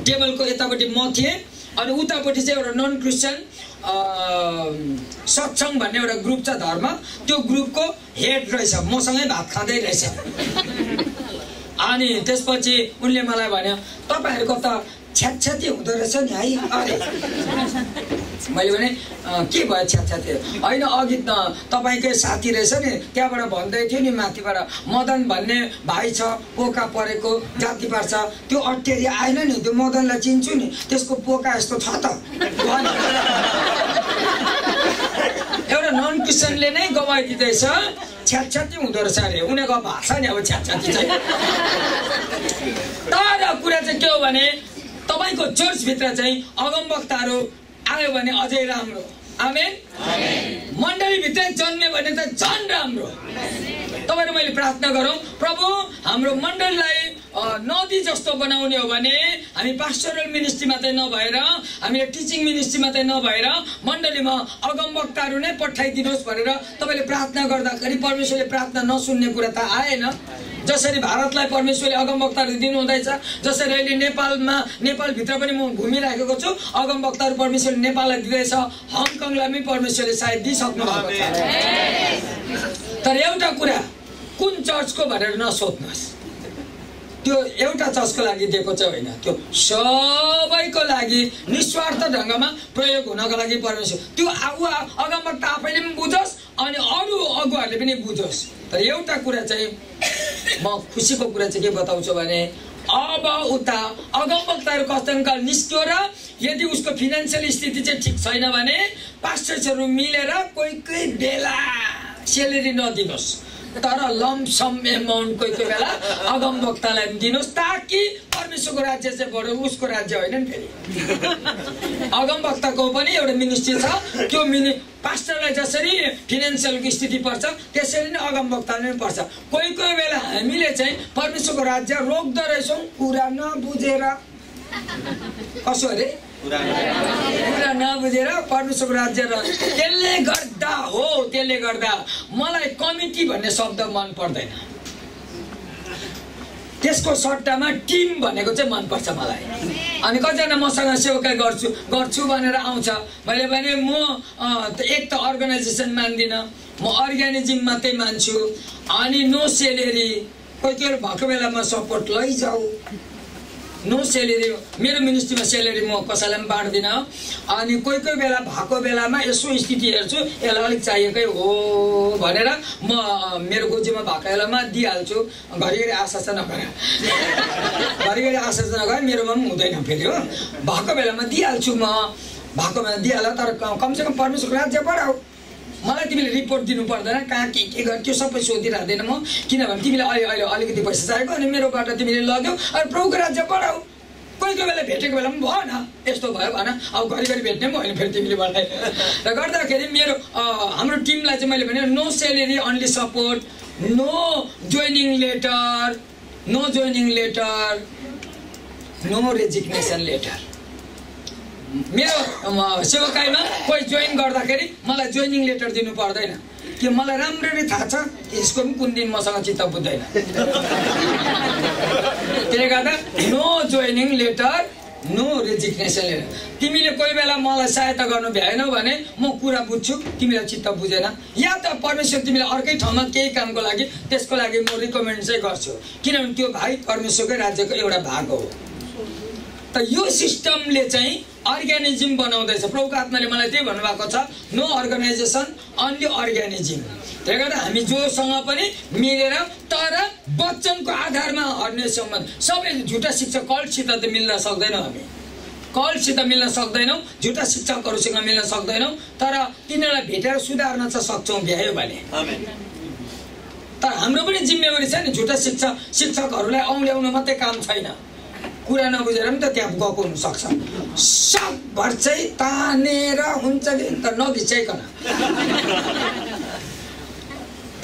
टेबलको यतापट्टि म थिएँ अनि उतापट्टि चाहिँ एउटा नन क्रिस्चियन सत्संग भन्ने एउटा ग्रुप छ धर्म त्यो ग्रुपको हेड रहेछ मसँगै भात खाँदै रहेछ अनि त्यसपछि उनले मलाई भन्यो तपाईहरुको त छ्याछ्याती हुँदो रहेछ नि है अरे मैले भने के भयो छ्याछ्याती हैन अघि त तपाईकै साथी रहेछ नि त्यहाँबाट भन्दै थियो नि माथिबाट मदन भन्ने भाइ छ पोका परेको जाति पार्छ त्यो अटेरी आएन नि त्यो मदनलाई चिन्छु नि त्यसको पोका यस्तो छ त एउटा नन क्रिस्चियनले नै गवाइदिँदैछ छ्याछ्याती हुँदो रहेछ अरे उनीहरूको भाषा नि अब छ्याछ्याती चाहिँ तर कुरा चाहिँ के हो भने तपाईको चर्च भित्र चाहिँ अगमवक्ताहरू आयो भने अझै राम्रो आमेन मण्डली भित्र जन्मे भने त झन् राम्रो तपाईहरु मैले प्रार्थना गरौँ प्रभु हाम्रो मण्डलीलाई नदी जस्तो बनाउने हो भने हामी पास्टरल मिनिस्ट्री मात्रै नभएर हामीले टिचिङ मिनिस्ट्री मात्रै नभएर मण्डलीमा अगमवक्ताहरू नै पठाइदिनुहोस् भनेर तपाईले प्रार्थना गर्दाखेरि परमेश्वरले प्रार्थना नसुन्ने कुरा त आएन जसरी भारतलाई परमेश्वरले अगमवक्ताहरू दिनु हुँदैछ जसरी अहिले नेपाल भित्र पनि म घुमिराखेको छु अगमवक्ताहरू परमेश्वरले नेपाललाई दिँदैछ हङकङलाई पनि परमेश्वरले सायद दिइसक्नु भएको छ तर एउटा कुरा कुन चर्चको भनेर नसोध्नुहोस् त्यो एउटा चर्चको लागि दिएको चाहिँ होइन त्यो सबैको लागि निस्वार्थ ढंगमा प्रयोग हुनको लागि परमेश्वर त्यो अगमवक्ता आफैले पनि बुझोस् अनि अरु अगुवाहरूले पनि बुझोस् तर एउटा कुरा चाहिँ म खुसीको कुरा चाहिँ के बताउँछु भने अब उता अगमवक्ताहरू कस्तनकाल निस्क्यो र यदि उसको फाइनान्शियल स्थिति चाहिँ ठीक छैन भने पास्टर्सहरू मिलेर कोही बेला स्यालेरी नदिनुहोस् तर लमसम एमाउन्ट कोही बेला अगमवक्तालाई दिनुहोस् ताकि परमेश्वरको राज्य चाहिँ बढो उसको राज्य होइन नि फेरि अगमवक्ताको पनि एउटा मिनिस्ट्री छ त्यो पास्टरलाई जसरी फाइनान्शियल स्थिति पर्छ त्यसरी नै अगमवक्तालाई पनि पर्छ कोही बेला हामीले चाहिँ परमेश्वरको राज्य रोक्दो रहेछौँ कुरा नबुझेर कसो अरे कुरा नबुझेर परमेश्वरको राज्य र त्यसले गर्दा मलाई कमिटी भन्ने शब्द मन पर्दैन त्यसको सट्टामा टिम भनेको चाहिँ मन पर्छ मलाई अनि कतिजना मसँग सेवकाई गर्छु भनेर आउँछ मैले भने म एक त अर्गनाइजेसन मान्दिन म अर्गानिजम मात्रै मान्छु अनि नो सेलेरी कोही भएको बेलामा सपोर्ट लैजाऊ नो सेलेरी मेरो मिनिस्ट्रीमा सेलेरी म कसैलाई पनि बाँड्दिनँ अनि कोही कोही बेला भएको बेलामा यसो स्थिति हेर्छु यसलाई अलिक चाहिएकै हो भनेर म मेरो गोजीमा भएको बेलामा दिइहाल्छु घरिघरि आशा चाहिँ नगरे घरिघरि आशा चाहिँ नगरे मेरोमा पनि हुँदैन फेरि हो भएको बेलामा दिइहाल्छु म भएको बेला दिइहाल तर कमसेकम परमेश्वरको राज्य बढाऊ मलाई तिमीले रिपोर्ट दिनु पर्दैन कहाँ के गर्यो त्यो सबै सोधिरहँदैन म किनभने तिमीलाई अहिले अलिकति पैसा चाहिएको अनि मेरोबाट तिमीले लग्यौ अनि प्रभुको राज्य बढाऊ कोही कोही बेला भेटेको बेला पनि भएन यस्तो भयो भन अब घरिघरि भेट्ने पनि होइन फेरि तिमीले मलाई र गर्दाखेरि मेरो हाम्रो टिमलाई चाहिँ मैले भने no salary only support no joining letter no resignation letter मेरो सेवकाईमा कोही जोइन गर्दाखेरि मलाई जोइनिङ लेटर दिनु पर्दैन कि मलाई राम्ररी थाहा छ यसको पनि कुन दिन मसँग चित्त बुझ्दैन त्यसले गर्दा no joining letter no resignation letter तिमीले कोही बेला मलाई सहायता गर्नु भ्याएनौ भने म कुरा बुझ्छु तिमीलाई चित्त बुझेन या त परमेश्वर तिमीलाई अर्कै ठाउँमा केही कामको लागि त्यसको लागि म रिकमेन्ड चाहिँ गर्छु किनभने त्यो भाइ परमेश्वरकै राज्यको एउटा भाग हो त यो सिस्टमले चाहिँ अर्ग्यानिजम बनाउँदैछ प्रभुको आत्माले मलाई त्यही भन्नुभएको छ नो अर्गनाइजेसन अन्ली अर्ग्यानिजम त्यसले गर्दा हामी जोसँग पनि मिलेर तर वचनको आधारमा हर्ने सम्बन्ध सबै झुटा शिक्षा कल्टसित त मिल्न सक्दैनौँ हामी कल्टसित मिल्न सक्दैनौँ झुटा शिक्षकहरूसँग मिल्न सक्दैनौँ तर तिनीहरूलाई भेटेर सुधार्न चाहिँ सक्छौँ भ्यायो भने तर हाम्रो पनि जिम्मेवारी छ नि झुटा शिक्षकहरूलाई औँल्याउनु मात्रै काम छैन कुरा नबुझेर पनि त त्यहाँ गएको हुनसक्छ सबभर चाहिँ तानेर हुन्छ कि त नघिचाइकन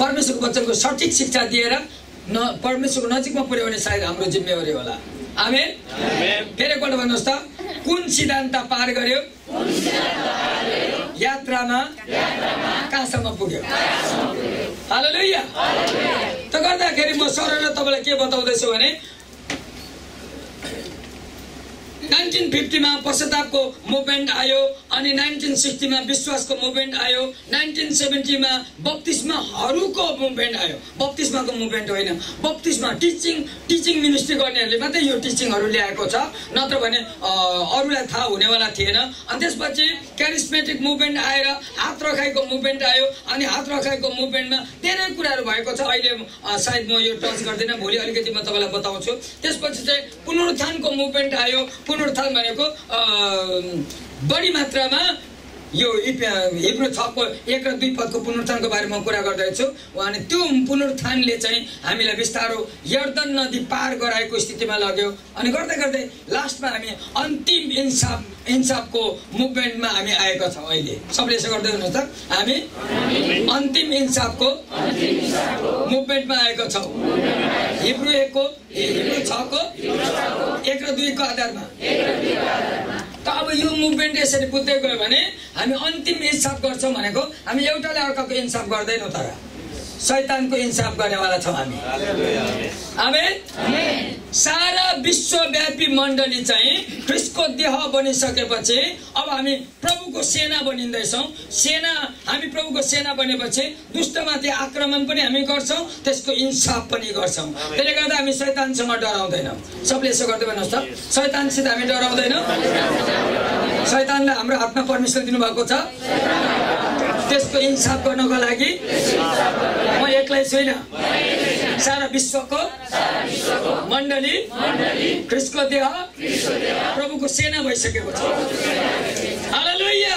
परमेश्वरको वचनको सठिक शिक्षा दिएर परमेश्वरको नजिकमा पुर्याउने सायद हाम्रो जिम्मेवारी होला आमेन फेरि एकपल्ट भन्नुहोस् त कुन सिद्धान्त पार गर्यो यात्रामा कहाँसम्म पुग्यो हालेलुया त गर्दाखेरि म सरल तपाईँलाई के बताउँदैछु भने 1950 मा पश्चातापको मुभमेन्ट आयो अनि 1960 मा विश्वासको मुभमेन्ट आयो 1970 मा बप्तिस्माहरूको मुभमेन्ट आयो बप्तिस्माको मुभमेन्ट होइन बप्तिस्मा टिचिङ मिनिस्ट्री गर्नेहरूले मात्रै यो टिचिङहरू ल्याएको छ नत्र भने अरूलाई थाहा हुनेवाला थिएन अनि त्यसपछि क्यारिस्मेटिक मुभमेन्ट आएर हात रखाइको मुभमेन्ट आयो अनि हात रखाइको मुभमेन्टमा धेरै कुराहरू भएको छ अहिले सायद म यो टच गर्दिनँ भोलि अलिकति म तपाईँलाई बताउँछु त्यसपछि चाहिँ पुनरुत्थानको मुभमेन्ट आयो पुनरुत्थान भनेको बढी मात्रामा यो हिब्रू 6 को 1 र 2 पदको पुनरुत्थानको बारेमा कुरा गर्दैछु अनि त्यो पुनरुत्थानले चाहिँ हामीलाई बिस्तारो यर्दन नदी पार गराएको स्थितिमा लग्यो अनि गर्दै गर्दै लास्टमा हामी अन्तिम इन्साफको मुभमेन्टमा हामी आएका छौँ अहिले सबले यसो गर्दै हुनुहुन्छ हामी अन्तिम इन्साफको मुभमेन्टमा आएका छौँ हिब्रू 6 को 1 र 2 को आधारमा त अब यो मुभमेन्ट यसरी बुझ्दै गयो भने हामी अन्तिम इन्साफ गर्छौँ भनेको हामी एउटाले अर्काको इन्साफ गर्दैनौँ तर शैतानको इन्साफ गर्नेवाला छौँ हामी आमेन सारा विश्वव्यापी मण्डली चाहिँ ख्रीष्टको देह बनिसकेपछि अब हामी प्रभुको सेना बनिँदैछौँ हामी प्रभुको सेना बनेपछि दुष्टमाथि आक्रमण पनि हामी गर्छौँ त्यसको इन्साफ पनि गर्छौँ त्यसले गर्दा हामी शैतानसँग डराउँदैनौँ सबले यसो गर्दै भन्नुहोस् त शैतानसित हामी डराउँदैनौँ शैतानलाई हाम्रो हातमा परमेश्वर दिनुभएको छ त्यसको इन्साफ गर्नको लागि म एक्लै छैन सारा विश्वको मण्डली ख्रीष्टको देह प्रभुको सेना भइसकेको छ हालेलुया